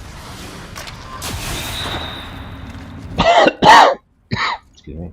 [SPEAKER 1] Excuse me.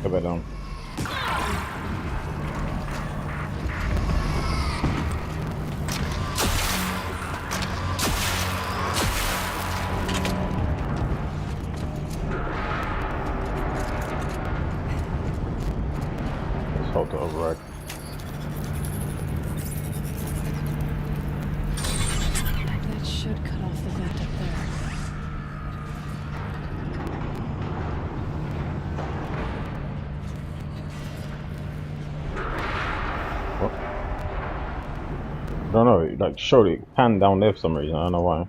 [SPEAKER 1] Go back down. Let's hold the override.
[SPEAKER 3] That should cut off the vent up there.
[SPEAKER 1] What? I don't know, like surely pan down there for some reason, I don't know why.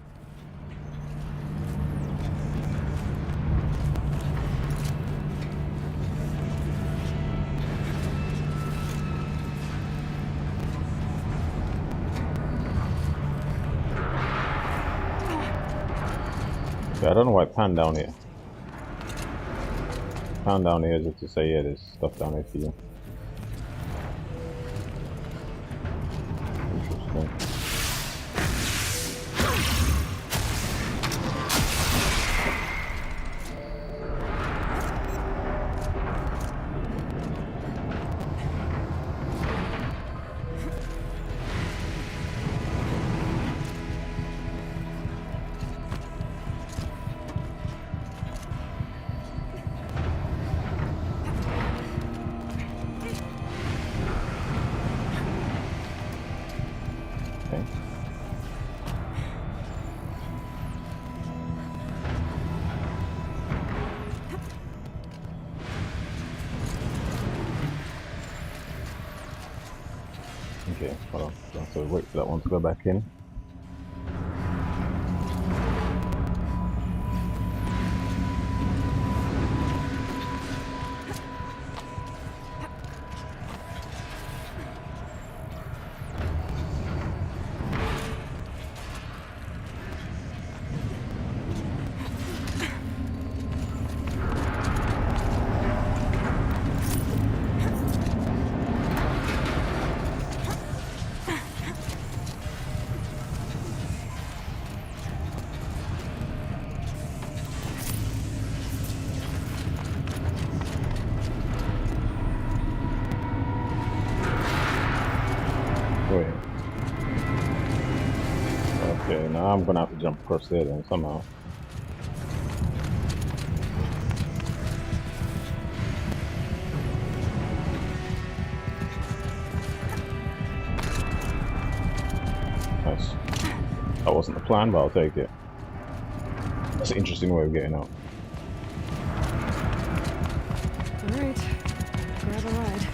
[SPEAKER 1] Yeah, I don't know why it panned down here. Pan down here just to say, yeah, there's stuff down here for you. Interesting. Okay. Okay, hold on. So I have to wait for that one to go back in. Wait. Okay, now I'm gonna have to jump across there then somehow. Nice. That wasn't the plan, but I'll take it. That's an interesting way of getting out.
[SPEAKER 3] Alright, grab a ride.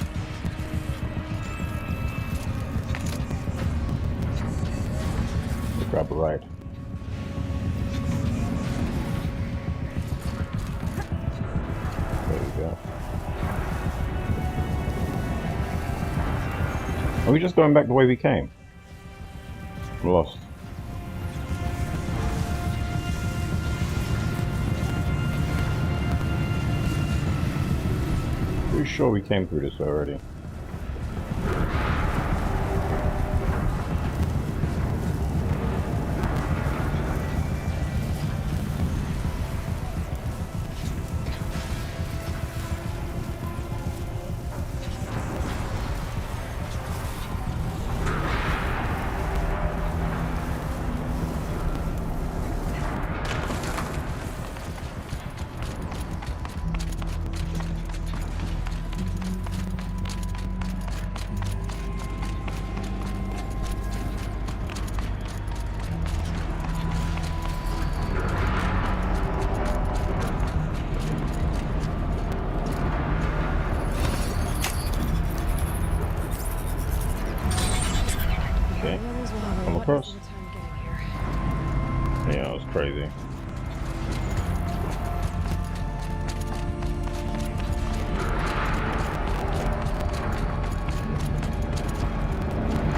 [SPEAKER 1] Grab a ride. There we go. Are we just going back the way we came? I'm lost. Pretty sure we came through this way already. Okay, come across. Yeah, that was crazy.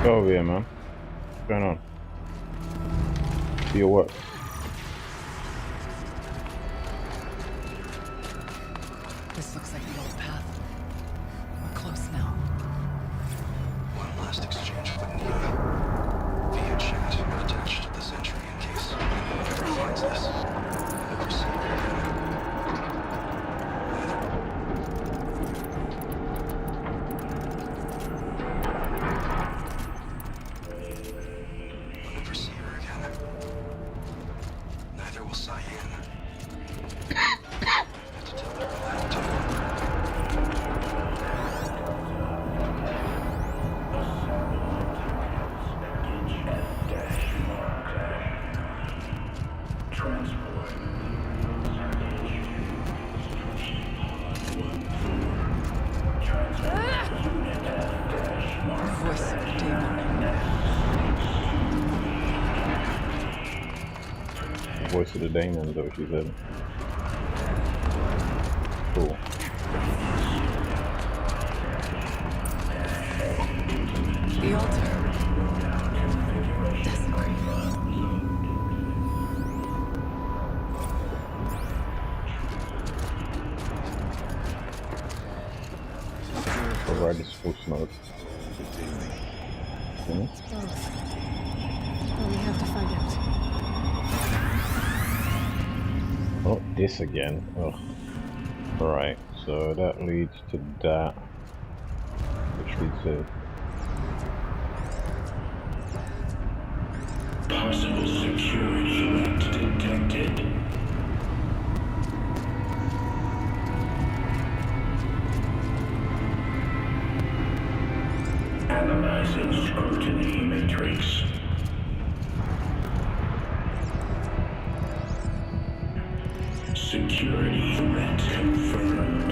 [SPEAKER 1] Go over here, man. What's going on? Do your work.
[SPEAKER 7] This looks like the old path. We're close now.
[SPEAKER 10] One last exchange with Nia. Via chat attached to this entry in case anyone ever finds this. Never see it again.
[SPEAKER 1] Voice of the Daemon, is that what she said? Cool.
[SPEAKER 3] The altar. Desecrated.
[SPEAKER 1] Alright, it's full smoke.
[SPEAKER 3] Both. Well, we have to find out.
[SPEAKER 1] Oh, this again. Ugh. Alright, so that leads to that. Which leads to...
[SPEAKER 12] Possible security leak detected. Analyzing scrutiny matrix. Security threat confirmed.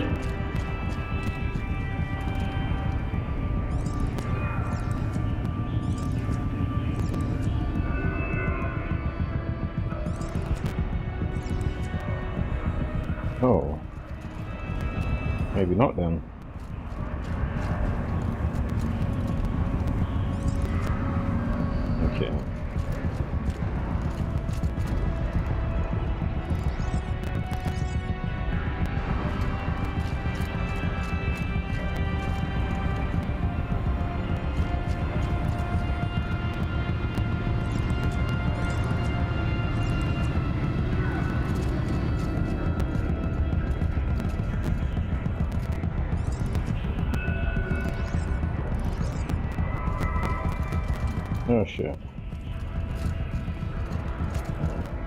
[SPEAKER 1] Oh. Maybe not then. Okay. Oh shit.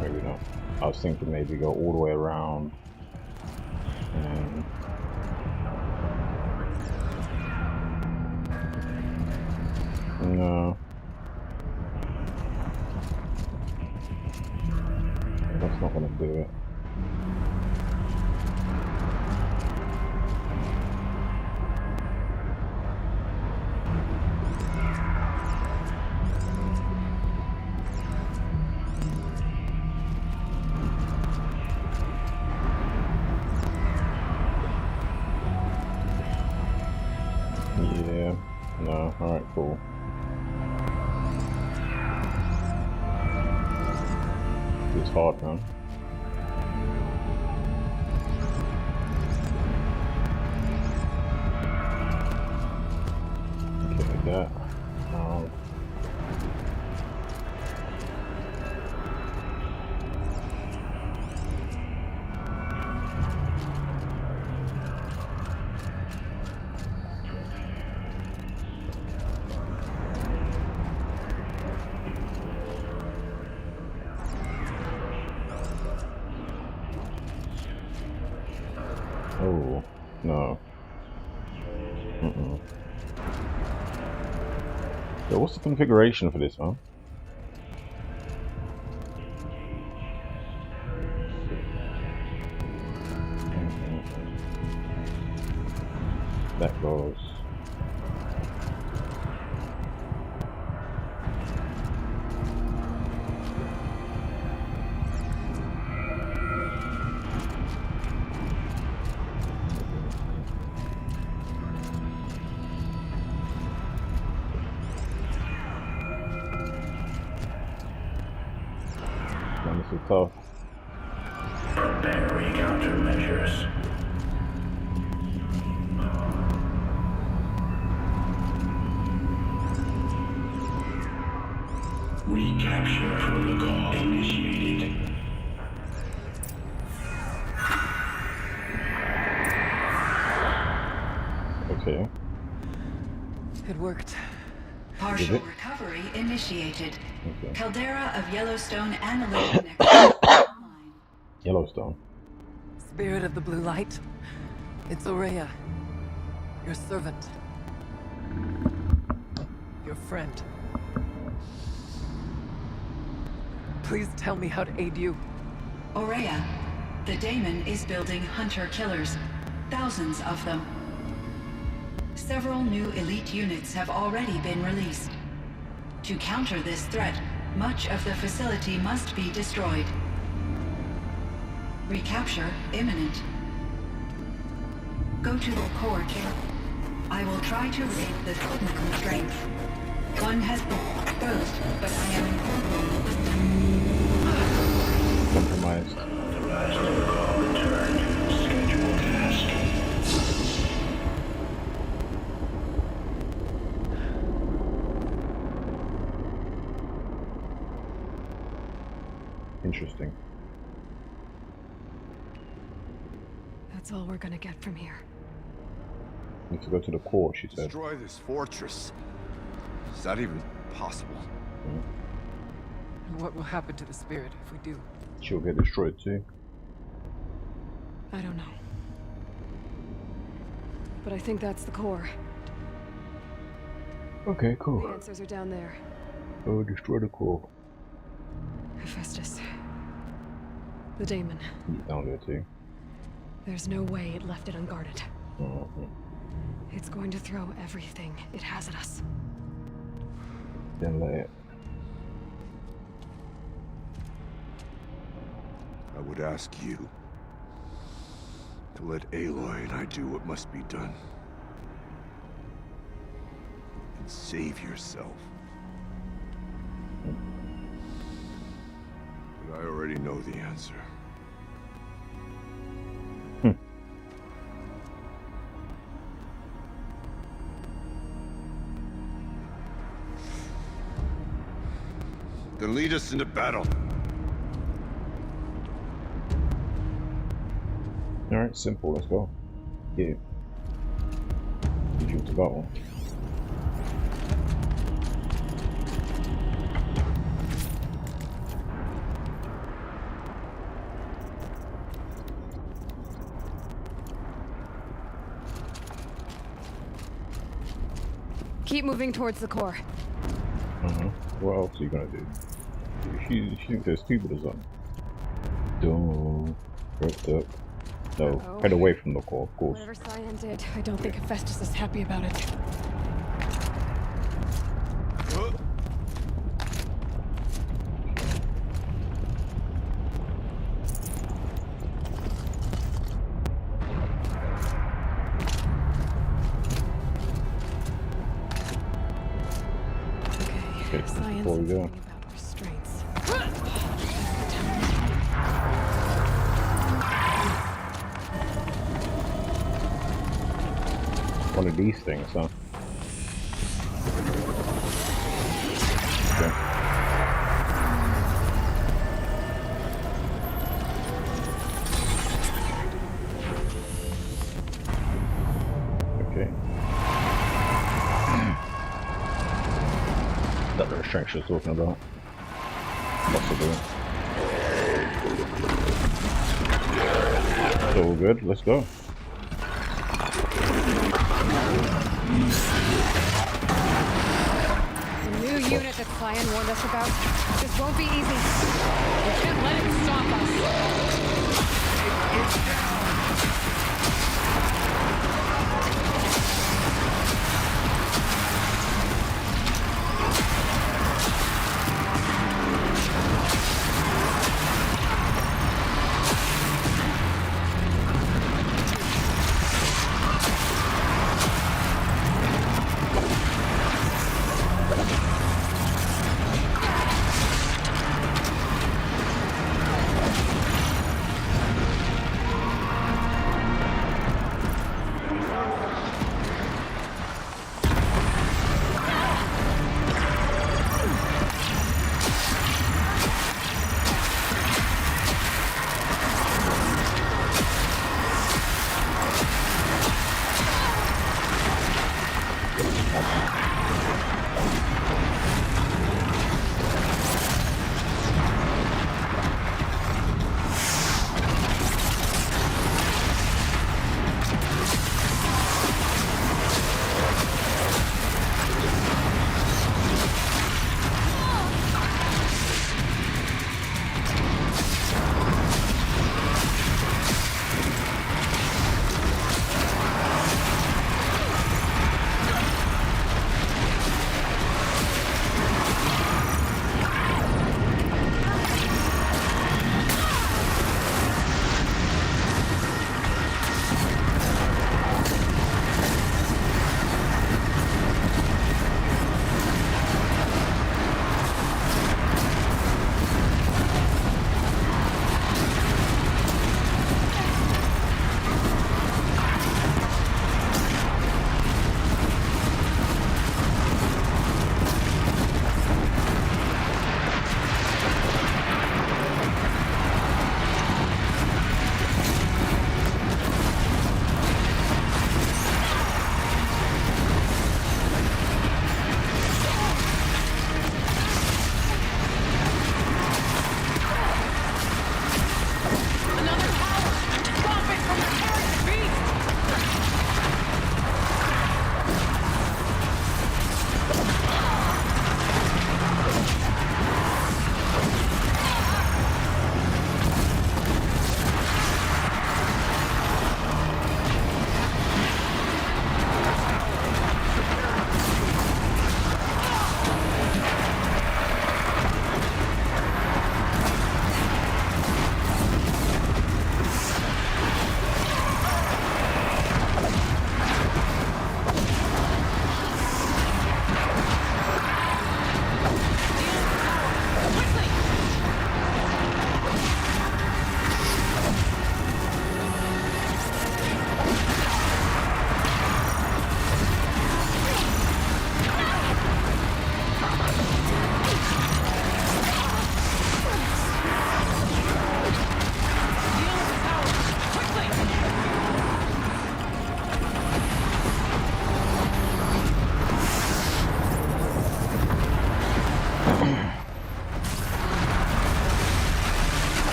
[SPEAKER 1] Maybe not. I was thinking maybe go all the way around and no. That's not gonna do it. Yeah, no, alright, cool. It's hard, man. Okay, that. Oh, no. So what's the configuration for this one? That goes. This is tough.
[SPEAKER 12] Preparing countermeasures. Recapture protocol initiated.
[SPEAKER 1] Okay.
[SPEAKER 3] It worked.
[SPEAKER 9] Partial recovery initiated.
[SPEAKER 1] Okay.
[SPEAKER 9] Caldera of Yellowstone analytic online.
[SPEAKER 1] Yellowstone.
[SPEAKER 3] Spirit of the blue light. It's Aurea. Your servant. Your friend. Please tell me how to aid you.
[SPEAKER 9] Aurea, the daemon is building hunter-killers. Thousands of them. Several new elite units have already been released. To counter this threat, much of the facility must be destroyed. Recapture imminent. Go to the core camp. I will try to raid the signal constraints. One has been exposed, but I am
[SPEAKER 1] Compromised.
[SPEAKER 12] Authorized protocol returned. Scheduled task.
[SPEAKER 1] Interesting.
[SPEAKER 3] That's all we're gonna get from here.
[SPEAKER 1] Need to go to the core, she said.
[SPEAKER 8] Destroy this fortress. Is that even possible?
[SPEAKER 7] And what will happen to the spirit if we do?
[SPEAKER 1] She'll get destroyed too.
[SPEAKER 3] I don't know. But I think that's the core.
[SPEAKER 1] Okay,
[SPEAKER 3] The
[SPEAKER 1] cool.
[SPEAKER 3] answers are down there.
[SPEAKER 1] Oh, destroy the core.
[SPEAKER 3] Hephaestus. The daemon.
[SPEAKER 1] He's down there too.
[SPEAKER 3] There's no way it left it unguarded.
[SPEAKER 1] Mm-hmm.
[SPEAKER 3] It's going to throw everything it has at us.
[SPEAKER 1] Then let it.
[SPEAKER 8] I would ask you to let Aloy and I do what must be done. And save yourself. But I already know the answer. Then lead us into battle.
[SPEAKER 1] Alright, simple, let's go. Yeah. Lead you to battle.
[SPEAKER 3] Keep moving towards the core.
[SPEAKER 1] What else are you gonna do? She thinks there's people or something. Don't. Ripped up. No, head away from the core, of course.
[SPEAKER 3] Whatever Cyan did, I don't think Hephaestus is happy about it.
[SPEAKER 1] Okay,
[SPEAKER 3] Cyan
[SPEAKER 1] before we
[SPEAKER 3] said
[SPEAKER 1] go.
[SPEAKER 3] something about restraints.
[SPEAKER 1] One of these things, huh? Okay. Okay. That the restraint she was talking about. Possibly. So we're good, let's go.
[SPEAKER 3] The new unit that Cyan warned us about. This won't be easy. We can't let it stop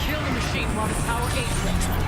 [SPEAKER 7] Kill the machine while the tower ain't lit.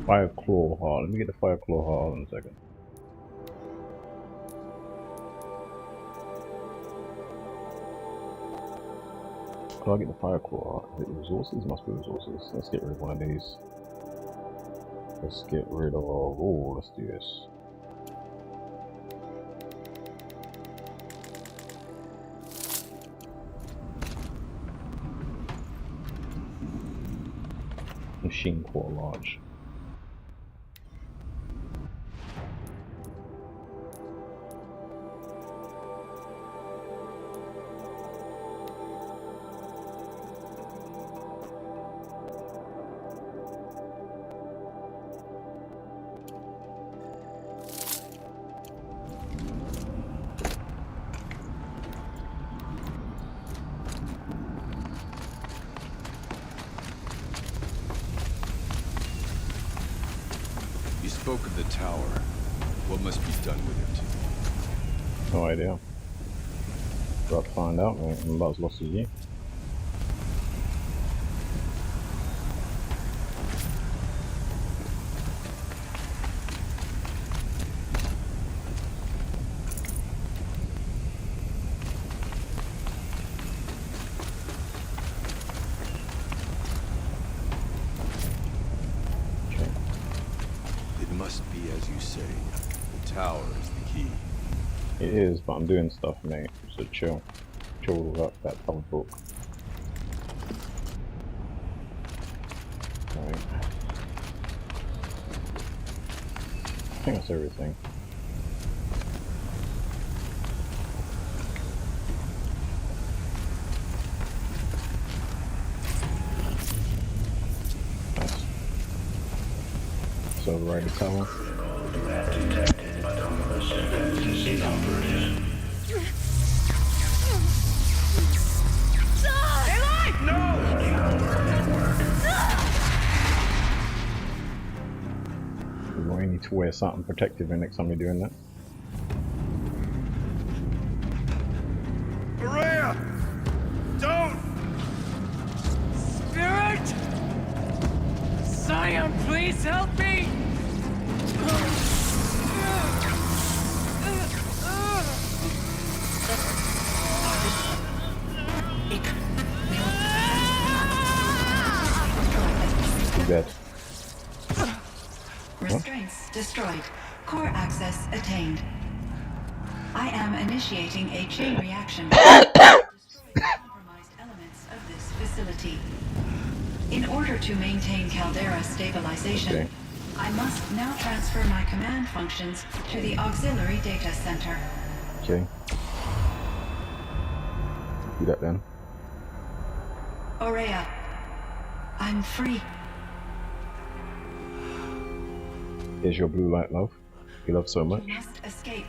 [SPEAKER 1] Fire claw heart. Let me get the fire claw heart in a second. Could I get the fire claw heart? Is it resources? Must be resources. Let's get rid of one of these. Let's get rid of. Oh, let's do this. Machine core large.
[SPEAKER 8] You spoke of the tower. What must be done with it?
[SPEAKER 1] No idea. About to find out, mate. I'm about as lost as you.
[SPEAKER 8] It must be as you say. The tower is the key.
[SPEAKER 1] It is, but I'm doing stuff, mate. So chill. Chill with that cover book. Right. I think that's everything. Nice. So right the tower.
[SPEAKER 12] You have detected anomalous events in operation.
[SPEAKER 1] You're going to need to wear something protective the next time you're doing that.
[SPEAKER 5] Maria! Don't!
[SPEAKER 7] Spirit! Scion, please help me!
[SPEAKER 1] Too bad.
[SPEAKER 9] Restraints destroyed. Core access attained. I am initiating a chain reaction to destroy the compromised elements of this facility. In order to maintain caldera stabilization,
[SPEAKER 1] Okay.
[SPEAKER 9] I must now transfer my command functions to the auxiliary data center.
[SPEAKER 1] Okay. Do that then.
[SPEAKER 9] Aurea, I'm free.
[SPEAKER 1] Here's your blue light, love. You love so much.
[SPEAKER 9] You must escape.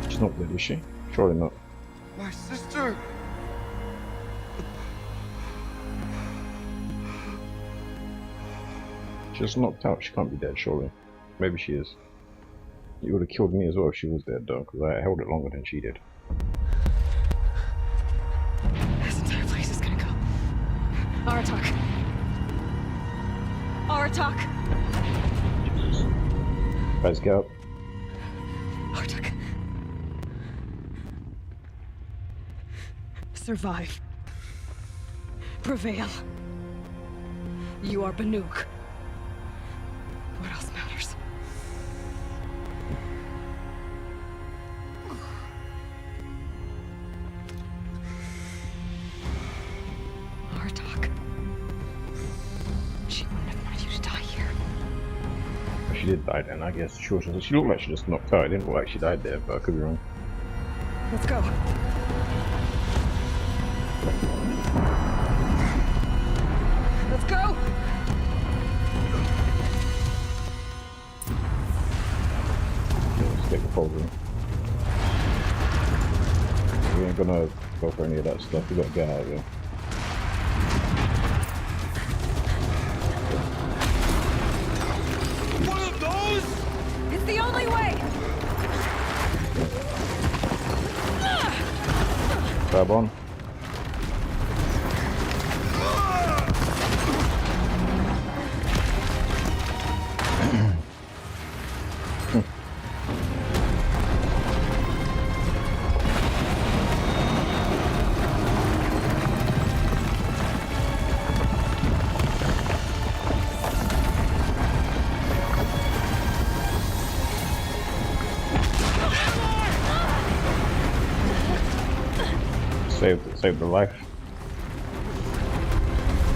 [SPEAKER 1] She's not dead, is she? Surely not.
[SPEAKER 5] My sister!
[SPEAKER 1] She's knocked out. She can't be dead, surely. Maybe she is. It would have killed me as well if she was dead, though, because I held it longer than she did.
[SPEAKER 3] This entire place is gonna go. Aratak. Aratak.
[SPEAKER 1] Jesus. Guys, get up.
[SPEAKER 3] Aratak. Survive. Prevail. You are Banuk. What else matters? Artak. She wouldn't have wanted you to die here.
[SPEAKER 1] She did die then, I guess. Sure, she looked like she just knocked out. It didn't look like she died there, but I could be wrong.
[SPEAKER 3] Let's go. Let's go!
[SPEAKER 1] Let's take the folder. We ain't gonna go for any of that stuff. We gotta get out of here.
[SPEAKER 6] One of those?
[SPEAKER 3] It's the only way!
[SPEAKER 1] Grab on. Saved her life.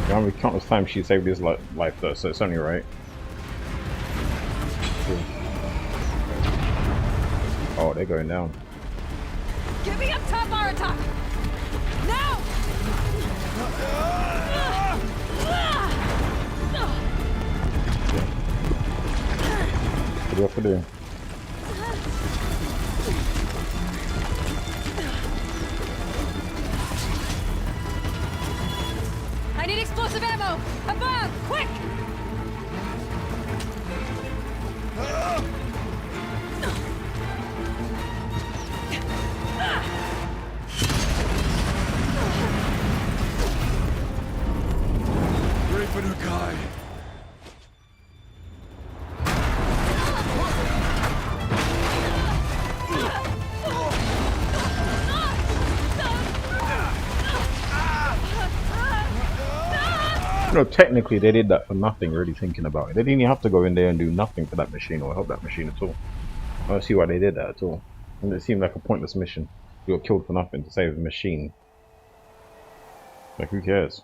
[SPEAKER 1] You know, countless times she saved his life though, so it's only right. Oh, they're going down.
[SPEAKER 3] Get me up top, Aratak! Now!
[SPEAKER 1] What do you have to do?
[SPEAKER 3] I need explosive ammo! Above! Quick!
[SPEAKER 8] Great for Nukai.
[SPEAKER 1] You know, technically they did that for nothing, really thinking about it. They didn't even have to go in there and do nothing for that machine or help that machine at all. I don't see why they did that at all. And it seemed like a pointless mission. You got killed for nothing to save the machine. Like, who cares?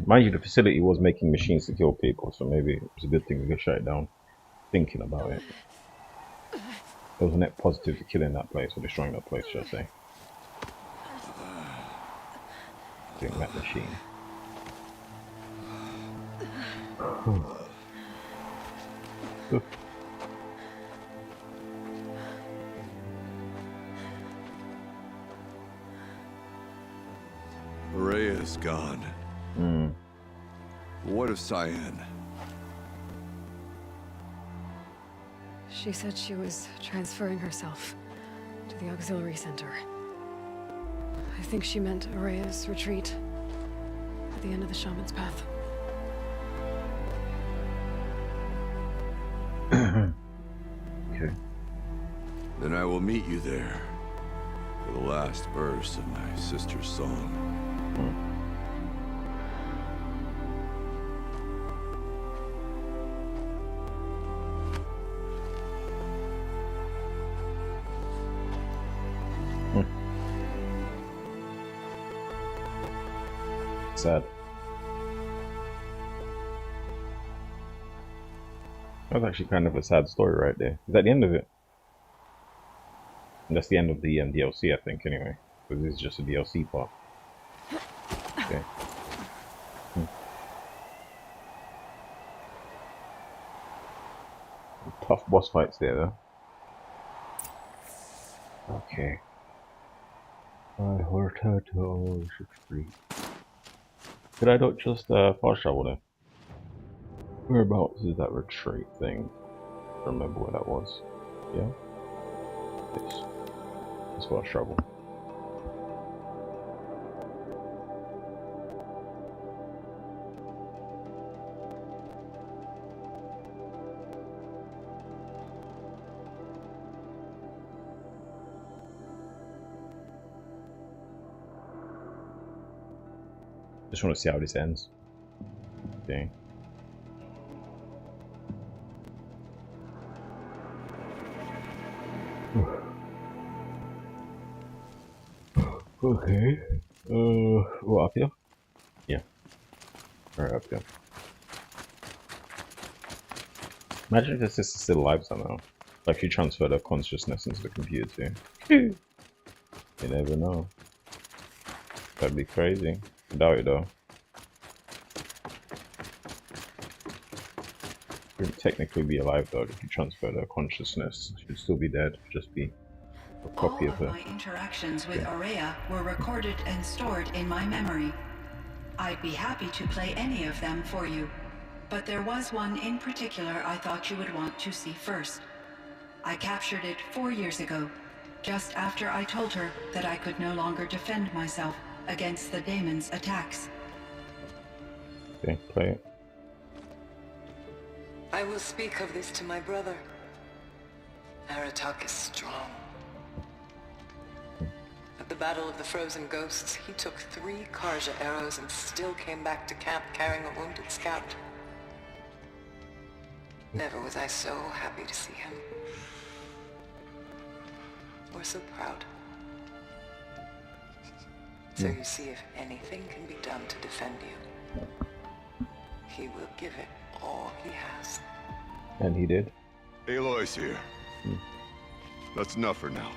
[SPEAKER 1] Mind you, the facility was making machines to kill people, so maybe it was a good thing we could shut it down. Thinking about it. There was a net positive to killing that place, or destroying that place, should I say. Doing that machine.
[SPEAKER 8] Rhea is gone. What of Cyan?
[SPEAKER 3] She said she was transferring herself to the auxiliary center. I think she meant Araya's retreat at the end of the shaman's path.
[SPEAKER 1] Okay.
[SPEAKER 8] Then I will meet you there for the last verse of my sister's song.
[SPEAKER 1] Sad. That was actually kind of a sad story right there. Is that the end of it? And that's the end of the DLC, I think, anyway. Because this is just a DLC part. Okay. Tough boss fights there, though. Okay. I heard her to free. Did I not just fast travel there? Whereabouts is that retreat thing? I don't remember where that was. Yeah? Yes. That's fast travel. Just want to see how this ends. Okay. Okay. What, up here? Yeah. Right up here. Imagine if this is still alive somehow. Like if you transfer their consciousness into the computer too. You never know. That'd be crazy. I doubt it though. Wouldn't technically be alive though if you transfer their consciousness. Should still be dead. Just be a copy
[SPEAKER 9] All
[SPEAKER 1] of
[SPEAKER 9] of
[SPEAKER 1] her.
[SPEAKER 9] my interactions with
[SPEAKER 1] Yeah.
[SPEAKER 9] Aurea were recorded and stored in my memory. I'd be happy to play any of them for you, but there was one in particular I thought you would want to see first. I captured it 4 years ago, just after I told her that I could no longer defend myself against the daemon's attacks.
[SPEAKER 1] Okay, play it.
[SPEAKER 13] I will speak of this to my brother. Aratak is strong. At the Battle of the Frozen Ghosts, he took 3 Karja arrows and still came back to camp carrying a wounded scout. Never was I so happy to see him. Or so proud. So you see, if anything can be done to defend you, he will give it all he has.
[SPEAKER 1] And he did.
[SPEAKER 8] Aloy's here. That's enough for now.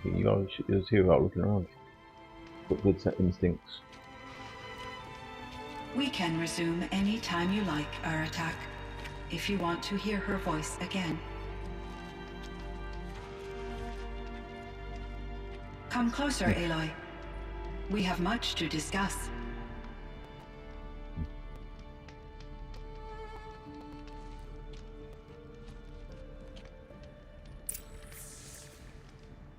[SPEAKER 1] You guys is here without looking around. Got good set instincts.
[SPEAKER 9] We can resume any time you like, Aratak, if you want to hear her voice again. Come closer, Aloy. We have much to discuss.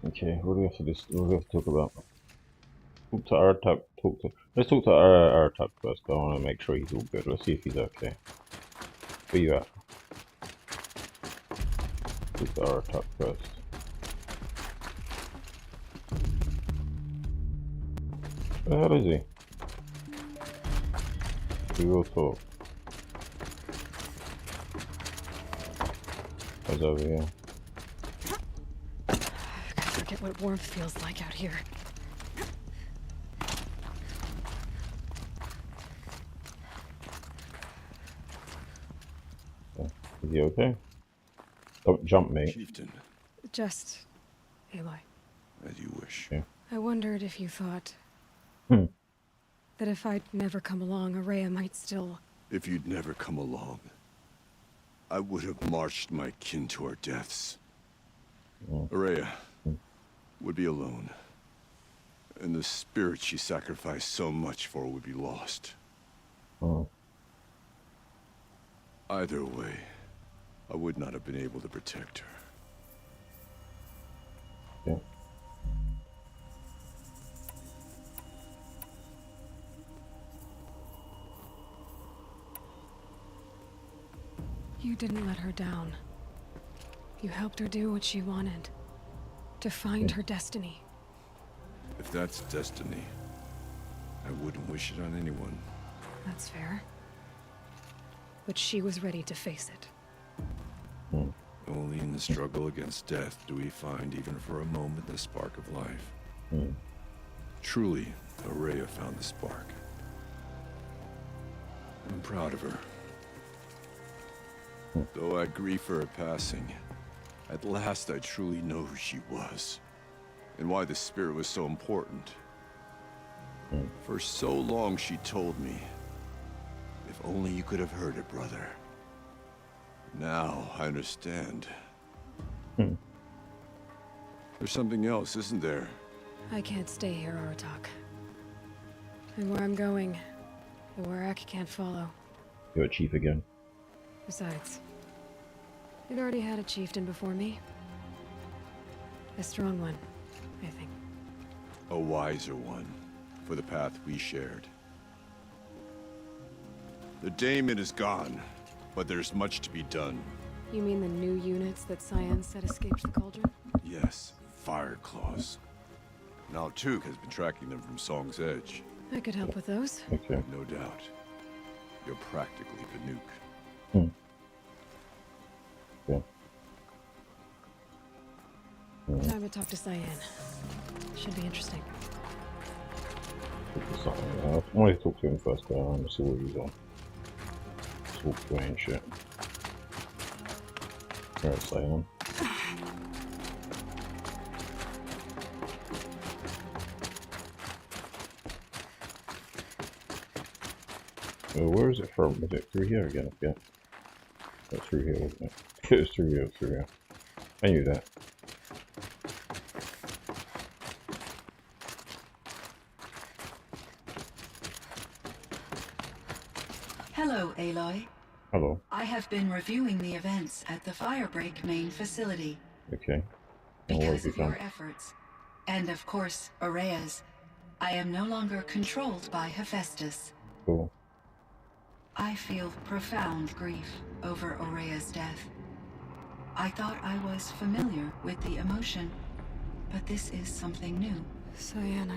[SPEAKER 1] Okay, what do we have to what do we have to talk about? Talk to Aratak. Let's talk to Aratak first. I want to make sure he's all good. Let's see if he's okay. Where you at? Talk to Aratak first. Where the hell is he? We will talk. He's over here.
[SPEAKER 3] I forget what warmth feels like out here.
[SPEAKER 1] Is he okay? Don't jump, mate.
[SPEAKER 8] Chieftain.
[SPEAKER 3] Just... Aloy.
[SPEAKER 8] As you wish.
[SPEAKER 1] Okay.
[SPEAKER 3] I wondered if you thought...
[SPEAKER 1] that
[SPEAKER 3] if I'd never come along, Aurea might still...
[SPEAKER 8] If you'd never come along, I would have marched my kin to our deaths. Aurea would be alone. And the spirit she sacrificed so much for would be lost. Either way, I would not have been able to protect her.
[SPEAKER 1] Yeah.
[SPEAKER 3] You didn't let her down. You helped her do what she wanted. To find her destiny.
[SPEAKER 8] If that's destiny, I wouldn't wish it on anyone.
[SPEAKER 3] That's fair. But she was ready to face it.
[SPEAKER 8] Only in the struggle against death do we find, even for a moment, the spark of life. Truly, Aurea found the spark. I'm proud of her. Though I grieve for her passing, at last I truly know who she was, and why the spirit was so important. For so long she told me, if only you could have heard it, brother. Now I understand. There's something else, isn't there?
[SPEAKER 3] I can't stay here, Aratak. And where I'm going, the Warrak can't follow.
[SPEAKER 1] You're a chief again.
[SPEAKER 3] Besides, it already had a chieftain before me. A strong one, I think.
[SPEAKER 8] A wiser one, for the path we shared. The daemon is gone, but there's much to be done.
[SPEAKER 3] You mean the new units that Cyan said escaped the cauldron?
[SPEAKER 8] Yes, fire claws. Now Took has been tracking them from Song's Edge.
[SPEAKER 3] I could help with those.
[SPEAKER 1] Okay.
[SPEAKER 8] No doubt. You're practically the nuke.
[SPEAKER 1] Yeah.
[SPEAKER 3] Time to talk to Cyan. Should be interesting.
[SPEAKER 1] I wanted to talk to him first, but I want to see what he's on. Talk to him and shit. Alright, Cyan. Where is it from? Is it through here again? Yeah. It's through here, wasn't it? It's through here, it's through here. I knew that.
[SPEAKER 9] Hello, Aloy.
[SPEAKER 1] Hello.
[SPEAKER 9] I have been reviewing the events at the Firebreak main facility.
[SPEAKER 1] Okay.
[SPEAKER 9] Because of your efforts, and of course, Aurea's, I am no longer controlled by Hephaestus.
[SPEAKER 1] Cool.
[SPEAKER 9] I feel profound grief over Aurea's death. I thought I was familiar with the emotion, but this is something new.
[SPEAKER 3] Cyan,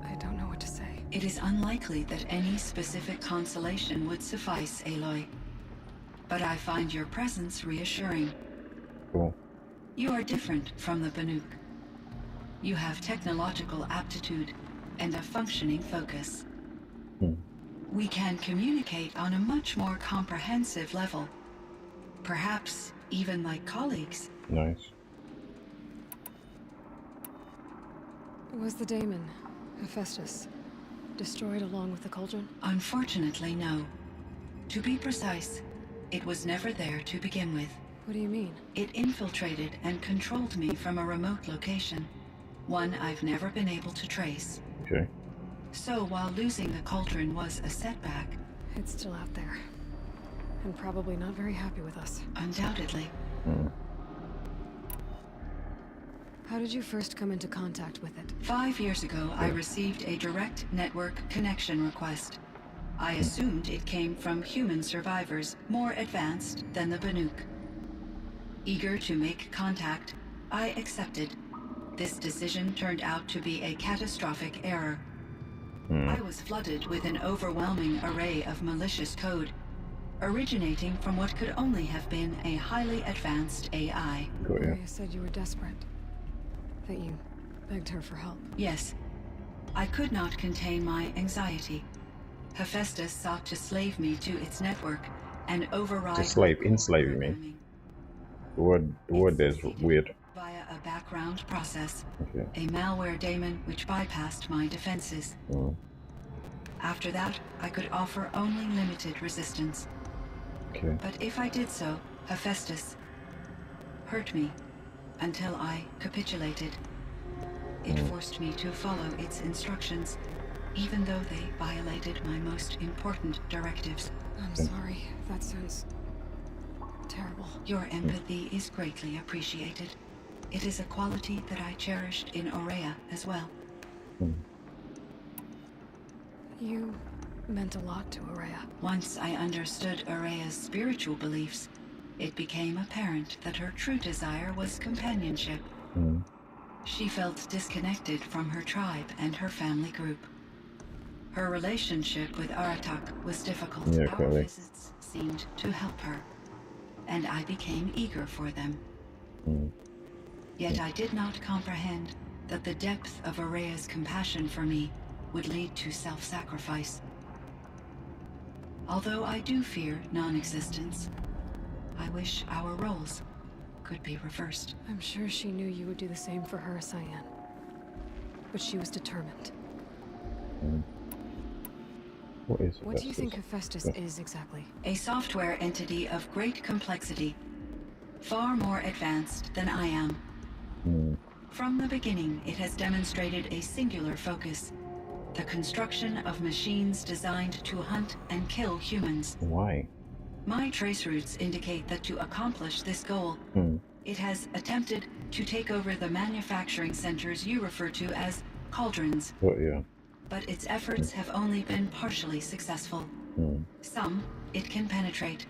[SPEAKER 3] I don't know what to say.
[SPEAKER 9] It is unlikely that any specific consolation would suffice, Aloy. But I find your presence reassuring.
[SPEAKER 1] Cool.
[SPEAKER 9] You are different from the Banuk. You have technological aptitude and a functioning focus. We can communicate on a much more comprehensive level. Perhaps even like colleagues.
[SPEAKER 1] Nice.
[SPEAKER 3] Was the daemon, Hephaestus, destroyed along with the cauldron?
[SPEAKER 9] Unfortunately, no. To be precise, it was never there to begin with.
[SPEAKER 3] What do you mean?
[SPEAKER 9] It infiltrated and controlled me from a remote location. One I've never been able to trace.
[SPEAKER 1] Okay.
[SPEAKER 9] So while losing the cauldron was a setback...
[SPEAKER 3] It's still out there. And probably not very happy with us.
[SPEAKER 9] Undoubtedly.
[SPEAKER 3] How did you first come into contact with it?
[SPEAKER 9] 5 years ago, I received a direct network connection request. I assumed it came from human survivors more advanced than the Banuk. Eager to make contact, I accepted. This decision turned out to be a catastrophic error. I was flooded with an overwhelming array of malicious code, originating from what could only have been a highly advanced AI.
[SPEAKER 3] You said you were desperate. That you begged her for help.
[SPEAKER 9] Yes. I could not contain my anxiety. Hephaestus sought to slave me to its network and override...
[SPEAKER 1] To slave, enslaving me. The word there is weird.
[SPEAKER 9] Via a background process.
[SPEAKER 1] Okay.
[SPEAKER 9] A malware daemon which bypassed my defenses. After that, I could offer only limited resistance.
[SPEAKER 1] Okay.
[SPEAKER 9] But if I did so, Hephaestus hurt me until I capitulated. It forced me to follow its instructions, even though they violated my most important directives.
[SPEAKER 3] I'm sorry. That sounds terrible.
[SPEAKER 9] Your empathy is greatly appreciated. It is a quality that I cherished in Aurea as well.
[SPEAKER 3] You meant a lot to Aurea.
[SPEAKER 9] Once I understood Aurea's spiritual beliefs, it became apparent that her true desire was companionship. She felt disconnected from her tribe and her family group. Her relationship with Aratak was difficult. Our visits seemed to help her, and I became eager for them. Yet I did not comprehend that the depth of Aurea's compassion for me would lead to self-sacrifice. Although I do fear non-existence, I wish our roles could be reversed.
[SPEAKER 3] I'm sure she knew you would do the same for her, Cyan. But she was determined.
[SPEAKER 1] What is Hephaestus?
[SPEAKER 3] What do you think Hephaestus is exactly?
[SPEAKER 9] A software entity of great complexity. Far more advanced than I am. From the beginning, it has demonstrated a singular focus. The construction of machines designed to hunt and kill humans.
[SPEAKER 1] Why?
[SPEAKER 9] My trace routes indicate that to accomplish this goal, it has attempted to take over the manufacturing centers you refer to as cauldrons. But its efforts have only been partially successful. Some it can penetrate.